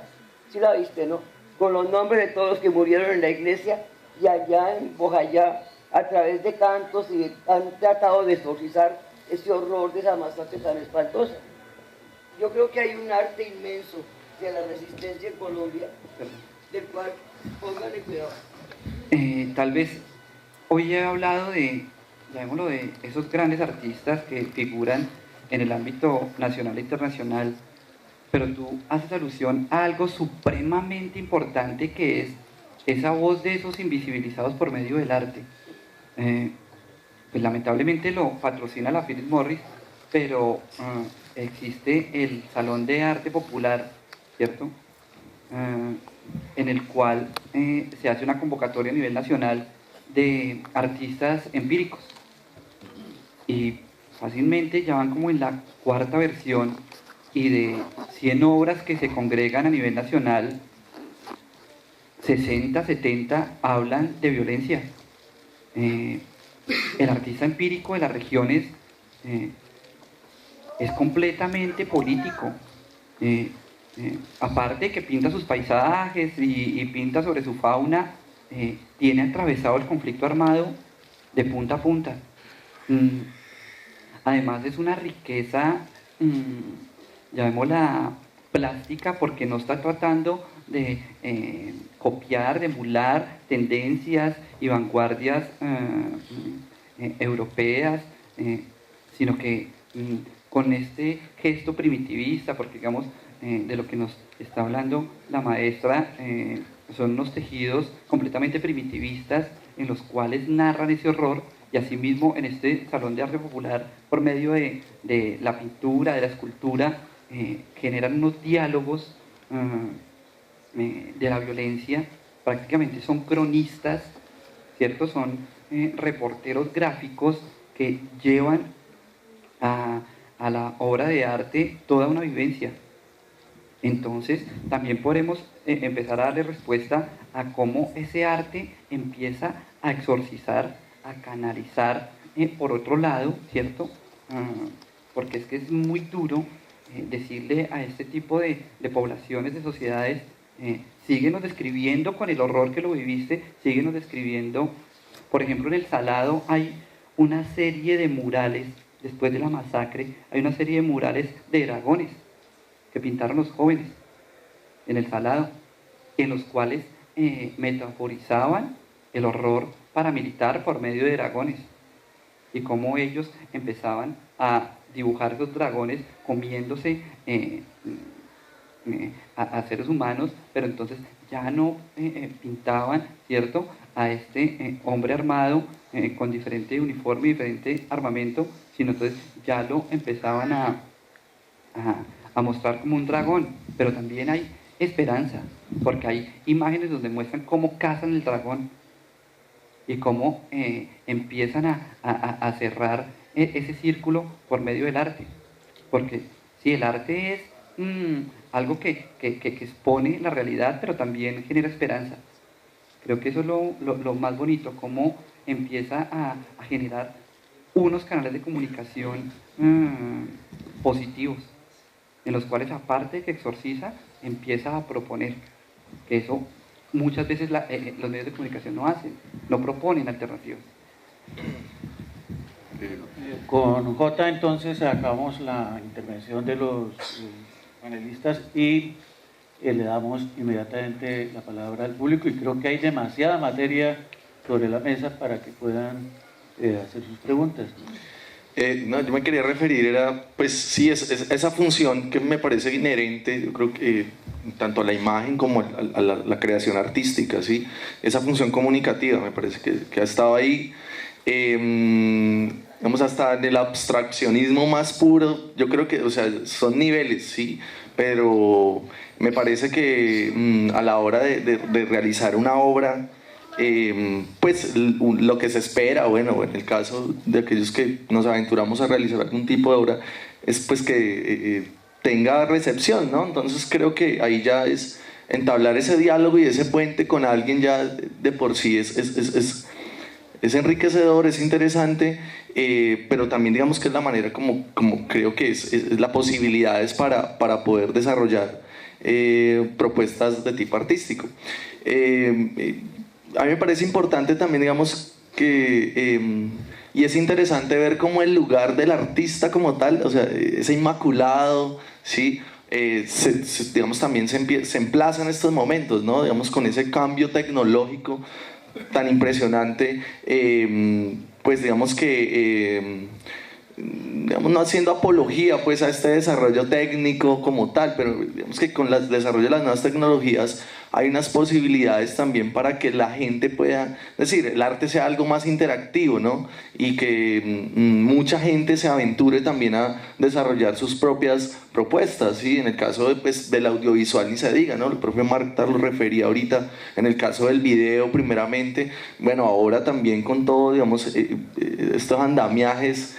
¿sí la viste, no? Con los nombres de todos los que murieron en la iglesia y allá en Bojayá, a través de cantos, y han tratado de exorcizar ese horror de esa masacre tan espantosa. Yo creo que hay un arte inmenso de la resistencia en Colombia, del cual pónganle cuidado. Tal vez hoy he hablado llamémoslo, de esos grandes artistas que figuran en el ámbito nacional e internacional, pero tú haces alusión a algo supremamente importante, que es esa voz de esos invisibilizados por medio del arte. Pues lamentablemente lo patrocina la Philip Morris, pero existe el Salón de Arte Popular, ¿cierto? En el cual se hace una convocatoria a nivel nacional de artistas empíricos, y fácilmente ya van como en la 4ª versión, y de 100 obras que se congregan a nivel nacional, 60, 70 hablan de violencia. El artista empírico de las regiones es completamente político. Aparte que pinta sus paisajes y pinta sobre su fauna, tiene atravesado el conflicto armado de punta a punta. Además es una riqueza, llamémosla plástica, porque no está tratando de copiar, de emular tendencias y vanguardias europeas, sino que con este gesto primitivista, porque digamos, de lo que nos está hablando la maestra, son unos tejidos completamente primitivistas en los cuales narran ese horror, y asimismo en este Salón de Arte Popular, por medio de la pintura, de la escultura, generan unos diálogos de la violencia. Prácticamente son cronistas, ¿cierto? Son reporteros gráficos que llevan a la obra de arte toda una vivencia. Entonces también podemos empezar a darle respuesta a cómo ese arte empieza a exorcizar, a canalizar por otro lado, ¿cierto? Porque es que es muy duro decirle a este tipo de poblaciones, de sociedades, síguenos describiendo con el horror que lo viviste, síguenos describiendo. Por ejemplo, en El Salado hay una serie de murales, después de la masacre, hay una serie de murales de dragones que pintaron los jóvenes en El Salado, en los cuales metaforizaban el horror paramilitar por medio de dragones, y cómo ellos empezaban a dibujar esos dragones comiéndose a seres humanos, pero entonces ya no pintaban, ¿cierto?, a este hombre armado con diferente uniforme y diferente armamento, sino entonces ya lo empezaban a mostrar como un dragón. Pero también hay esperanza, porque hay imágenes donde muestran cómo cazan el dragón y cómo empiezan a cerrar ese círculo por medio del arte. Porque sí, el arte es algo que expone la realidad, pero también genera esperanza. Creo que eso es lo más bonito, cómo empieza a generar unos canales de comunicación positivos, en los cuales, aparte de que exorciza, empieza a proponer, que eso muchas veces los medios de comunicación no hacen, no proponen alternativas. Con J entonces acabamos la intervención de los panelistas y le damos inmediatamente la palabra al público, y creo que hay demasiada materia sobre la mesa para que puedan hacer sus preguntas. No, yo me quería referir, pues sí, esa función que me parece inherente, yo creo que tanto a la imagen como a la creación artística, ¿sí? Esa función comunicativa me parece que ha estado ahí, digamos, hasta en el abstraccionismo más puro. Yo creo que, o sea, son niveles, sí, pero me parece que a la hora de realizar una obra, pues lo que se espera, bueno, en el caso de aquellos que nos aventuramos a realizar algún tipo de obra, es pues que tenga recepción, ¿no? Entonces creo que ahí ya es entablar ese diálogo y ese puente con alguien ya de por sí es enriquecedor, es interesante, pero también digamos que es la manera como creo que es la posibilidad es para poder desarrollar propuestas de tipo artístico. A mí me parece importante también, digamos, que y es interesante ver cómo el lugar del artista como tal, o sea, ese inmaculado, ¿sí? Digamos, también se emplaza en estos momentos, ¿no? Digamos, con ese cambio tecnológico tan impresionante, pues digamos que digamos, no haciendo apología pues a este desarrollo técnico como tal, pero digamos que con el desarrollo de las nuevas tecnologías hay unas posibilidades también para que la gente pueda, es decir, el arte sea algo más interactivo, ¿no? Y que mucha gente se aventure también a desarrollar sus propias propuestas, ¿sí? En el caso pues, del audiovisual ni se diga, ¿no? El propio Marta lo refería ahorita, en el caso del video primeramente, bueno, ahora también con todo, digamos, estos andamiajes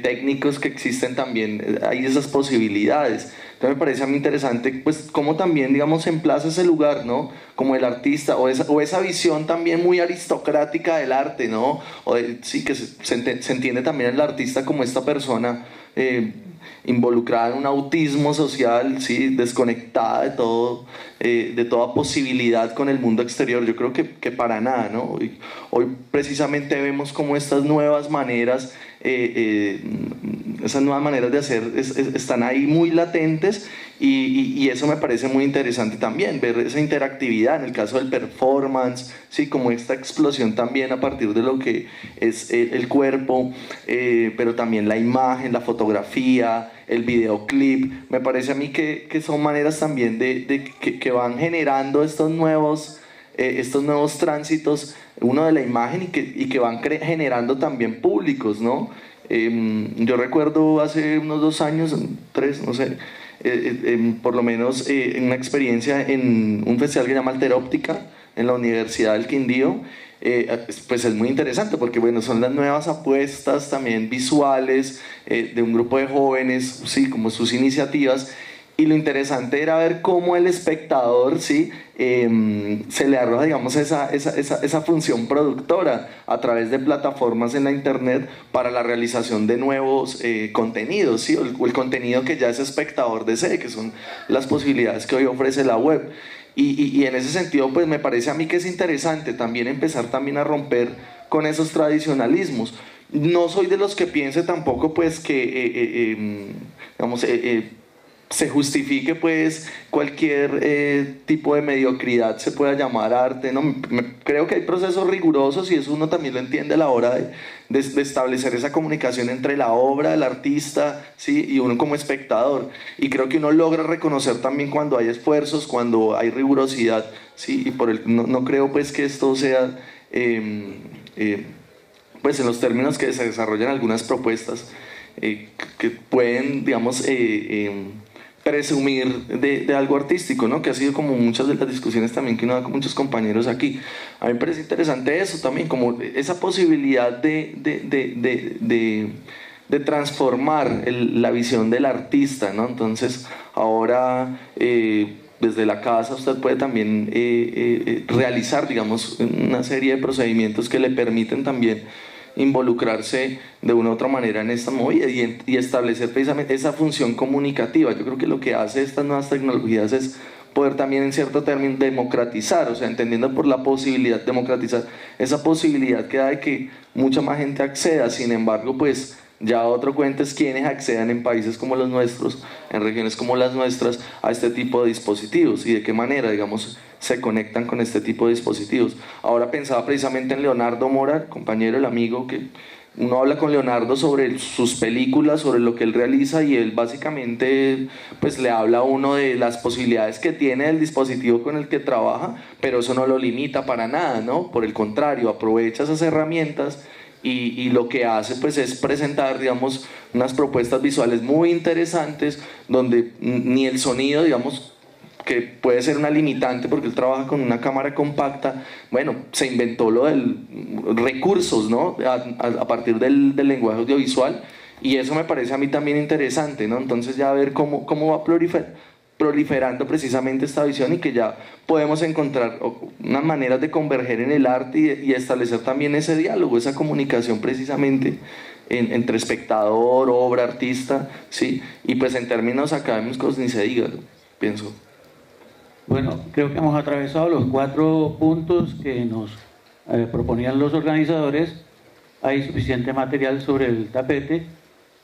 técnicos que existen también, hay esas posibilidades. Entonces me parece a mí interesante pues cómo también, digamos, se emplaza ese lugar, ¿no? Como el artista, o esa visión también muy aristocrática del arte, ¿no? Sí, que se entiende también el artista como esta persona involucrada en un autismo social, ¿sí? Desconectada de todo, de toda posibilidad con el mundo exterior. Yo creo que para nada, ¿no? Hoy precisamente vemos cómo estas nuevas maneras esas nuevas maneras de hacer están ahí muy latentes y eso me parece muy interesante también, ver esa interactividad en el caso del performance, ¿sí? Como esta explosión también a partir de lo que es el cuerpo, pero también la imagen, la fotografía, el videoclip. Me parece a mí que son maneras también que van generando estos nuevos tránsitos, uno de la imagen y que van generando también públicos, ¿no? Yo recuerdo hace unos 2 años, 3, no sé, por lo menos una experiencia en un festival que se llama Alteróptica en la Universidad del Quindío. Pues es muy interesante porque bueno, son las nuevas apuestas también visuales de un grupo de jóvenes, sí, como sus iniciativas. Y lo interesante era ver cómo el espectador, ¿sí? Se le arroja, digamos, esa función productora a través de plataformas en la internet para la realización de nuevos contenidos, ¿sí? O el contenido que ya ese espectador desee, que son las posibilidades que hoy ofrece la web. Y en ese sentido, pues me parece a mí que es interesante también empezar también a romper con esos tradicionalismos. No soy de los que piense tampoco, pues, que, digamos, se justifique pues cualquier tipo de mediocridad se pueda llamar arte, ¿no? Creo que hay procesos rigurosos y eso uno también lo entiende a la hora de establecer esa comunicación entre la obra, el artista, ¿sí? Y uno como espectador, y creo que uno logra reconocer también cuando hay esfuerzos, cuando hay rigurosidad, ¿sí? Y no creo pues que esto sea pues en los términos que se desarrollan algunas propuestas que pueden, digamos, presumir de algo artístico, ¿no? Que ha sido como muchas de las discusiones también que uno da con muchos compañeros aquí. A mí me parece interesante eso también, como esa posibilidad de transformar la visión del artista, ¿no? Entonces ahora desde la casa usted puede también realizar, digamos, una serie de procedimientos que le permiten también involucrarse de una u otra manera en esta movida y establecer precisamente esa función comunicativa. Yo creo que lo que hace estas nuevas tecnologías es poder también en cierto término democratizar, o sea, entendiendo por la posibilidad, democratizar esa posibilidad que da de que mucha más gente acceda. Sin embargo, pues ya otro cuento es quienes accedan en países como los nuestros, en regiones como las nuestras, a este tipo de dispositivos y de qué manera, digamos, se conectan con este tipo de dispositivos. Ahora pensaba precisamente en Leonardo Mora, compañero, el amigo, que uno habla con Leonardo sobre sus películas, sobre lo que él realiza, y él básicamente pues le habla a uno de las posibilidades que tiene el dispositivo con el que trabaja, pero eso no lo limita para nada, ¿no? Por el contrario, aprovecha esas herramientas y lo que hace pues es presentar, digamos, unas propuestas visuales muy interesantes donde ni el sonido, digamos, que puede ser una limitante porque él trabaja con una cámara compacta, bueno, se inventó lo del recursos, ¿no? A partir del lenguaje audiovisual, Y eso me parece a mí también interesante, ¿no? Entonces ya ver cómo va proliferando precisamente esta visión y que ya podemos encontrar unas maneras de converger en el arte y establecer también ese diálogo, esa comunicación precisamente entre espectador, obra, artista, ¿sí? Y pues en términos académicos ni se diga, ¿no? Pienso. Bueno, creo que hemos atravesado los 4 puntos que nos proponían los organizadores. Hay suficiente material sobre el tapete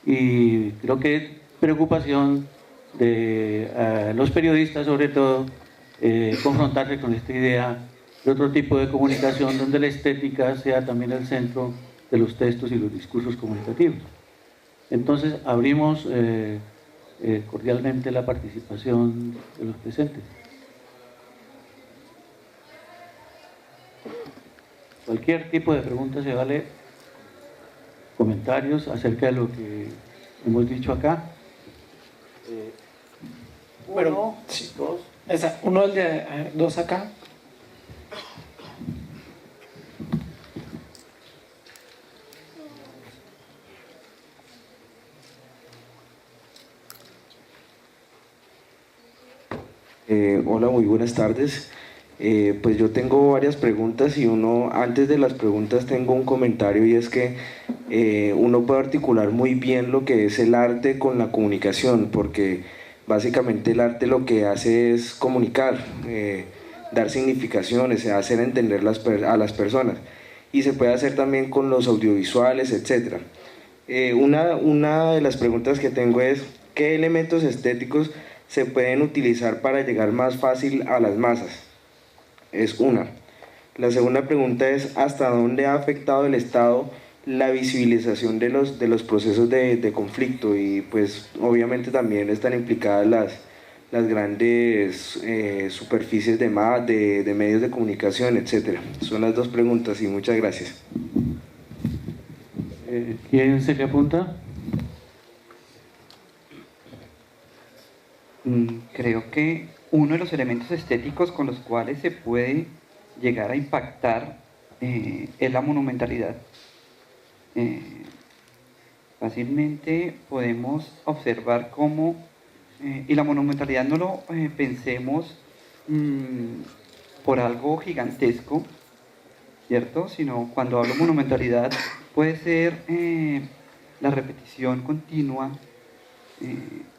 y creo que preocupación de los periodistas, sobre todo, confrontarse con esta idea de otro tipo de comunicación donde la estética sea también el centro de los textos y los discursos comunicativos. Entonces, abrimos cordialmente la participación de los presentes. Cualquier tipo de pregunta se vale, comentarios acerca de lo que hemos dicho acá. Bueno, dos. Uno, el de 2 acá. Hola, muy buenas tardes. Pues yo tengo varias preguntas y antes de las preguntas tengo un comentario, y es que uno puede articular muy bien lo que es el arte con la comunicación, porque básicamente el arte lo que hace es comunicar, dar significaciones, hacer entender a las personas, y se puede hacer también con los audiovisuales, etc. Una de las preguntas que tengo es: ¿qué elementos estéticos se pueden utilizar para llegar más fácil a las masas? Es una. La segunda pregunta es: ¿hasta dónde ha afectado el Estado la visibilización de los procesos de conflicto? Y pues obviamente también están implicadas las grandes superficies de medios de comunicación, etcétera. Son las 2 preguntas y muchas gracias. ¿Quién se le apunta? Creo que uno de los elementos estéticos con los cuales se puede llegar a impactar es la monumentalidad. Fácilmente podemos observar cómo, y la monumentalidad no lo pensemos por algo gigantesco, ¿cierto? Sino cuando hablo monumentalidad puede ser la repetición continua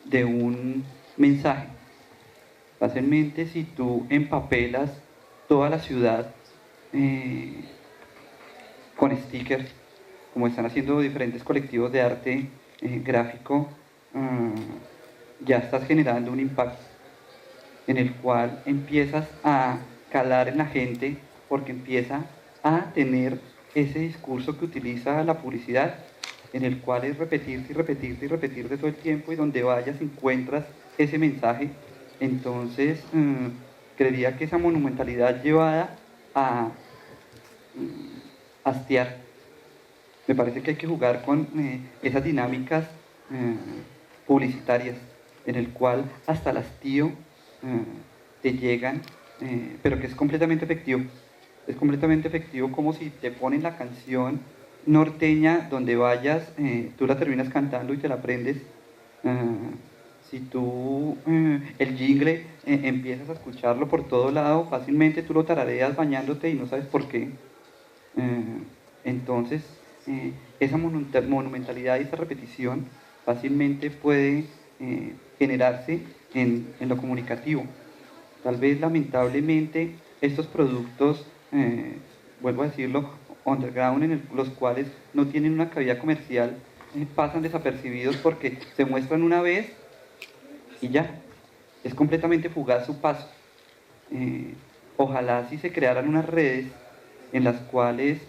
de un mensaje. Fácilmente, si tú empapelas toda la ciudad con stickers, como están haciendo diferentes colectivos de arte gráfico, ya estás generando un impacto en el cual empiezas a calar en la gente, porque empieza a tener ese discurso que utiliza la publicidad, en el cual es repetirte y repetirte y repetirte todo el tiempo, y donde vayas encuentras ese mensaje. Entonces, creería que esa monumentalidad llevada a hastiar, me parece que hay que jugar con esas dinámicas publicitarias, en el cual hasta el hastío te llegan, pero que es completamente efectivo. Es completamente efectivo, como si te ponen la canción norteña donde vayas, tú la terminas cantando y te la aprendes. Si tú el jingle empiezas a escucharlo por todo lado, fácilmente tú lo tarareas bañándote y no sabes por qué. Entonces, esa monumentalidad y esa repetición fácilmente puede generarse en lo comunicativo. Tal vez, lamentablemente, estos productos, vuelvo a decirlo, underground, los cuales no tienen una cabida comercial, pasan desapercibidos porque se muestran una vez y ya, es completamente fugaz su paso. Ojalá si se crearan unas redes en las cuales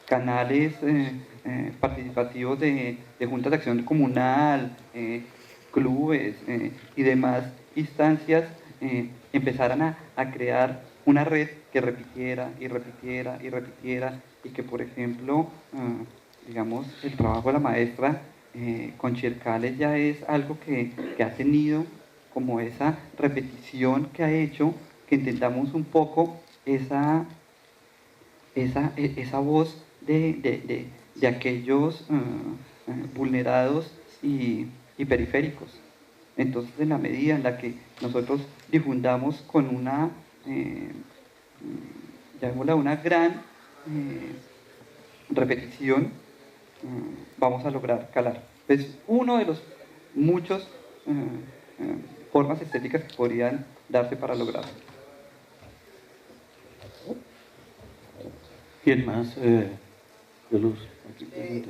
canales participativos de juntas de acción comunal, clubes y demás instancias empezaran a crear una red que repitiera y repitiera y repitiera, y que, por ejemplo, digamos, el trabajo de la maestra con Chercales ya es algo que ha tenido como esa repetición que ha hecho que entendamos un poco esa voz de aquellos vulnerados y periféricos. Entonces, en la medida en la que nosotros difundamos con llamémosla una gran repetición, vamos a lograr calar. Es uno de los muchos formas estéticas que podrían darse para lograrlo. ¿Quién más? De Luz. El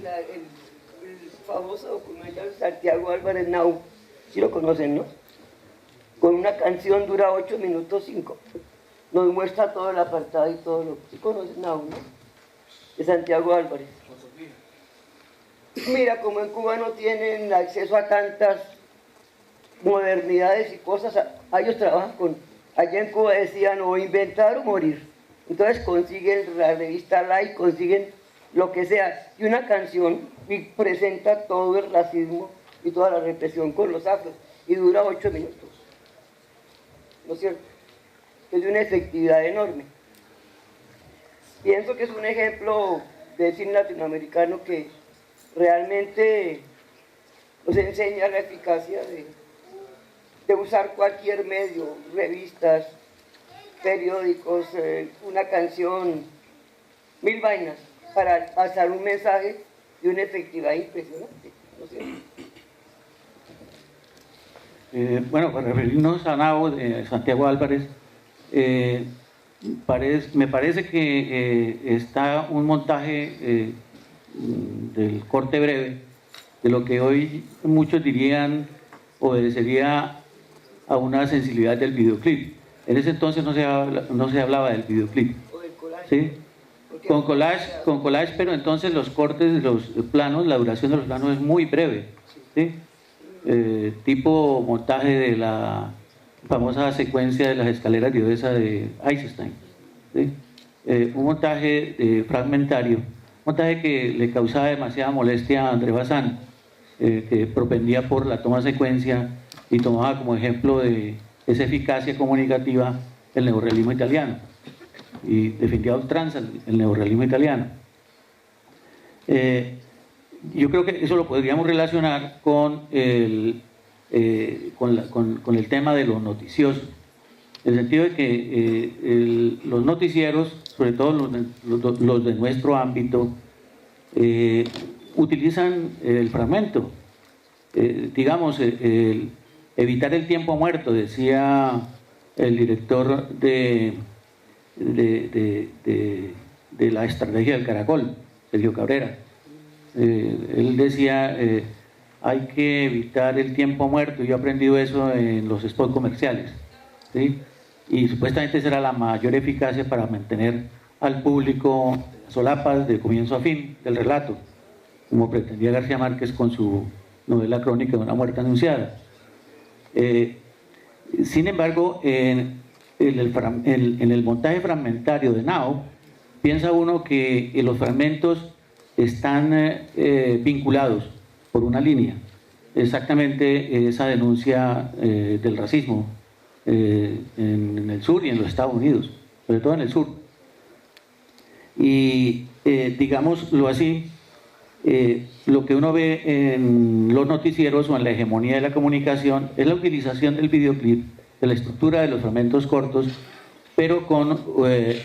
famoso documental Santiago Álvarez Now, si lo conocen, ¿no? Con una canción dura 8 minutos 5. Nos muestra todo el apartado y todo lo que conocen Now, ¿no? De Santiago Álvarez. Mira, como en Cuba no tienen acceso a tantas modernidades y cosas, ellos trabajan con... Allá en Cuba decían o inventar o morir. Entonces consiguen la revista Live, consiguen lo que sea. Y una canción y presenta todo el racismo y toda la represión con los afros. Y dura 8 minutos. ¿No es cierto? Es de una efectividad enorme. Pienso que es un ejemplo de cine latinoamericano que realmente nos enseña la eficacia de usar cualquier medio, revistas, periódicos, una canción, 1000 vainas, para pasar un mensaje de una efectividad impresionante, ¿no es cierto? Bueno, para referirnos a Nao de Santiago Álvarez, me parece que está un montaje del corte breve de lo que hoy muchos dirían obedecería a una sensibilidad del videoclip. En ese entonces no se hablaba del videoclip. O del collage. ¿Sí? Con collage, pero entonces los cortes, los planos, la duración de los planos es muy breve. ¿Sí? Tipo montaje de la famosa secuencia de las escaleras de Odessa de Eisenstein. ¿Sí? Un montaje fragmentario, un montaje que le causaba demasiada molestia a André Bazin, que propendía por la toma secuencia y tomaba como ejemplo de esa eficacia comunicativa el neorrealismo italiano y defendía a ultranza el neorrealismo italiano. Yo creo que eso lo podríamos relacionar con el tema de los noticiosos, en el sentido de que los noticieros, sobre todo los de nuestro ámbito, utilizan el fragmento, digamos, evitar el tiempo muerto, decía el director de la estrategia del Caracol, Sergio Cabrera. Él decía, hay que evitar el tiempo muerto. Yo he aprendido eso en los spots comerciales, ¿sí? Y supuestamente esa era la mayor eficacia para mantener al público solapas de comienzo a fin del relato, como pretendía García Márquez con su novela crónica de una muerte anunciada. Sin embargo, en el montaje fragmentario de Nao, piensa uno que los fragmentos están vinculados por una línea, exactamente esa denuncia del racismo en el sur y en los Estados Unidos, sobre todo en el sur. Y digámoslo así, lo que uno ve en los noticieros o en la hegemonía de la comunicación es la utilización del videoclip, de la estructura de los fragmentos cortos, pero con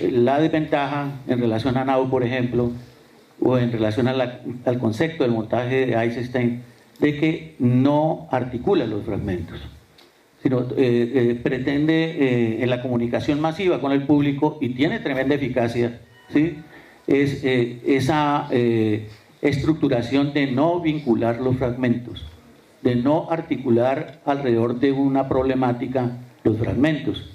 la desventaja en relación a Nao, por ejemplo, o en relación al concepto del montaje de Eisenstein, de que no articula los fragmentos, sino pretende en la comunicación masiva con el público, y tiene tremenda eficacia, ¿sí? Es esa estructuración de no vincular los fragmentos, de no articular alrededor de una problemática los fragmentos.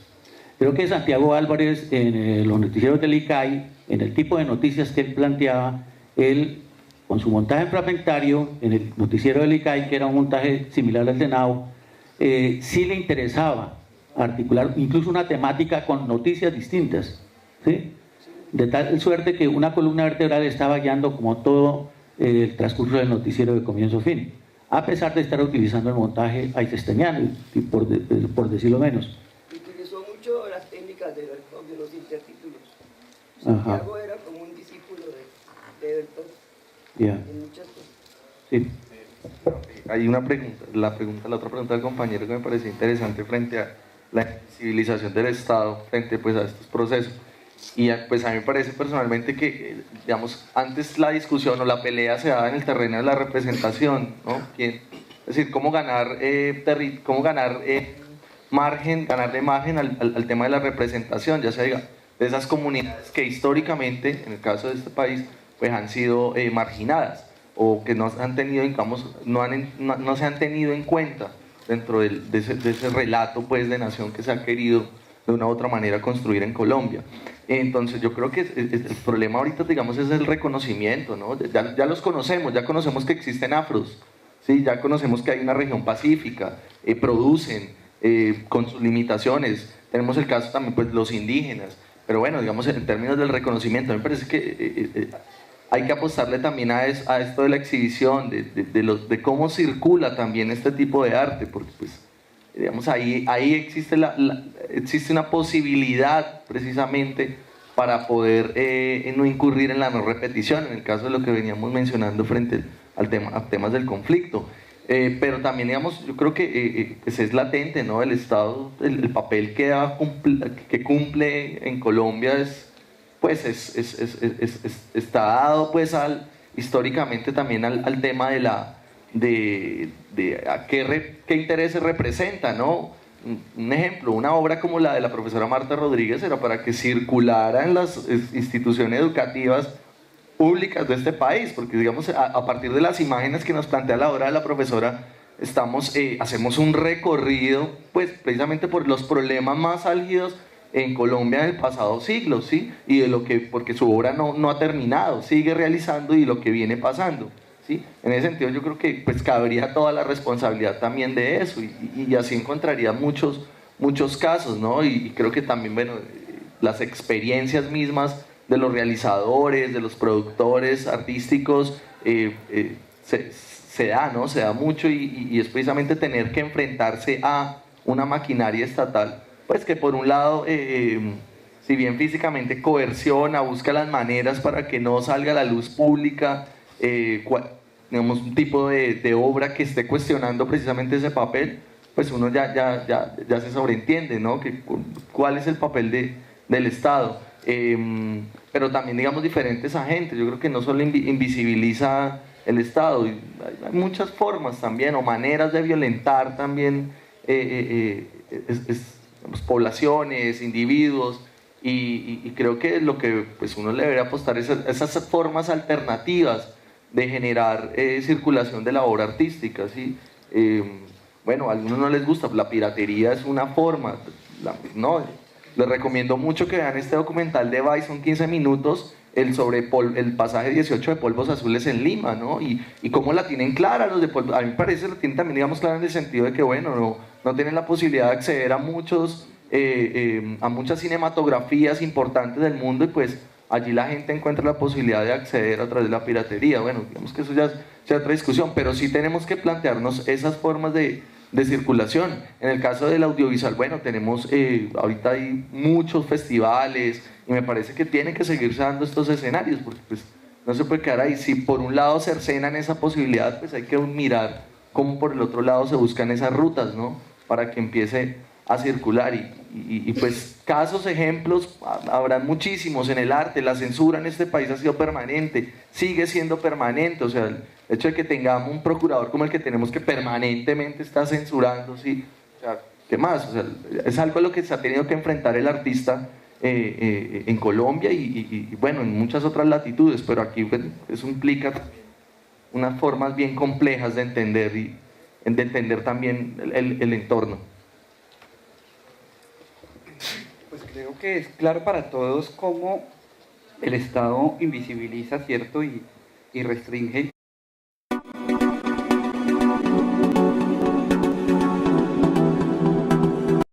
Creo que Santiago Álvarez, en los noticieros del ICAI, en el tipo de noticias que él planteaba, él, con su montaje fragmentario, en el noticiero del ICAI, que era un montaje similar al de Nao, sí le interesaba articular incluso una temática con noticias distintas, ¿sí? De tal suerte que una columna vertebral estaba guiando como todo el transcurso del noticiero de comienzo a fin, a pesar de estar utilizando el montaje eisensteiniano, por decirlo menos. Utilizó mucho las técnicas de los intertítulos. Santiago era como un discípulo de Bertolt en muchas cosas. Sí. Hay una pregunta, la otra pregunta del compañero que me pareció interesante frente a la civilización del Estado frente pues a estos procesos. Y pues a mí me parece personalmente que, digamos, antes la discusión o la pelea se daba en el terreno de la representación, ¿no? Es decir, cómo ganar, ganarle margen al tema de la representación, ya sea de esas comunidades que históricamente, en el caso de este país, pues han sido marginadas o que no han tenido, digamos, no se han tenido en cuenta dentro de ese relato pues de nación que se ha querido de una u otra manera construir en Colombia. Entonces yo creo que el problema ahorita, digamos, es el reconocimiento, ¿no? Ya los conocemos, ya conocemos que existen afros, ¿sí? Ya conocemos que hay una región pacífica, producen con sus limitaciones, tenemos el caso también pues los indígenas, pero bueno, digamos en términos del reconocimiento, me parece que hay que apostarle también a esto de la exhibición, de cómo circula también este tipo de arte, porque pues, digamos, ahí existe, existe una posibilidad precisamente para poder no incurrir en la no repetición, en el caso de lo que veníamos mencionando frente a temas del conflicto. Pero también, digamos, yo creo que pues es latente, ¿no? El Estado, el papel que cumple en Colombia pues está dado pues históricamente también al tema de qué intereses representa, ¿no? Un ejemplo, una obra como la de la profesora Marta Rodríguez era para que circulara en las instituciones educativas públicas de este país, porque digamos a partir de las imágenes que nos plantea la obra de la profesora hacemos un recorrido pues precisamente por los problemas más álgidos en Colombia del pasado siglo, ¿sí? Y de lo que, porque su obra no ha terminado, sigue realizando y lo que viene pasando, ¿sí? En ese sentido yo creo que pues cabría toda la responsabilidad también de eso y así encontraría muchos casos, ¿no? Y creo que también, bueno, las experiencias mismas de los realizadores, de los productores artísticos, se da, ¿no? Se da mucho y es precisamente tener que enfrentarse a una maquinaria estatal pues que por un lado, si bien físicamente coerciona, busca las maneras para que no salga a la luz pública, digamos, un tipo de obra que esté cuestionando precisamente ese papel, pues uno ya se sobreentiende, ¿no? ¿Cuál es el papel del Estado? Pero también, digamos, diferentes agentes. Yo creo que no solo invisibiliza el Estado, hay muchas formas también, o maneras de violentar también poblaciones, individuos, y creo que lo que pues uno le debería apostar es esas formas alternativas de generar circulación de la obra artística, ¿sí? Bueno, a algunos no les gusta, la piratería es una forma, no, les recomiendo mucho que vean este documental de Vice, son 15 minutos, sobre el pasaje 18 de Polvos Azules en Lima, ¿no? Y cómo la tienen clara los de Polvos, a mí me parece que la tienen también, digamos, clara en el sentido de que, bueno, no tienen la posibilidad de acceder a muchas cinematografías importantes del mundo y pues allí la gente encuentra la posibilidad de acceder a través de la piratería. Bueno, digamos que eso ya es otra discusión, pero sí tenemos que plantearnos esas formas de circulación. En el caso del audiovisual, bueno, tenemos, ahorita hay muchos festivales y me parece que tienen que seguirse dando estos escenarios, porque pues no se puede quedar ahí. Si por un lado cercenan esa posibilidad, pues hay que mirar cómo por el otro lado se buscan esas rutas, ¿no? Para que empiece a circular y pues casos, ejemplos, habrán muchísimos en el arte. La censura en este país ha sido permanente, sigue siendo permanente, o sea, el hecho de que tengamos un procurador como el que tenemos que permanentemente está censurando, ¿sí? O sea, ¿qué más? O sea, es algo a lo que se ha tenido que enfrentar el artista en Colombia y bueno, en muchas otras latitudes, pero aquí pues, eso implica unas formas bien complejas de entender también el entorno. Pues creo que es claro para todos cómo el Estado invisibiliza, ¿cierto? Y restringe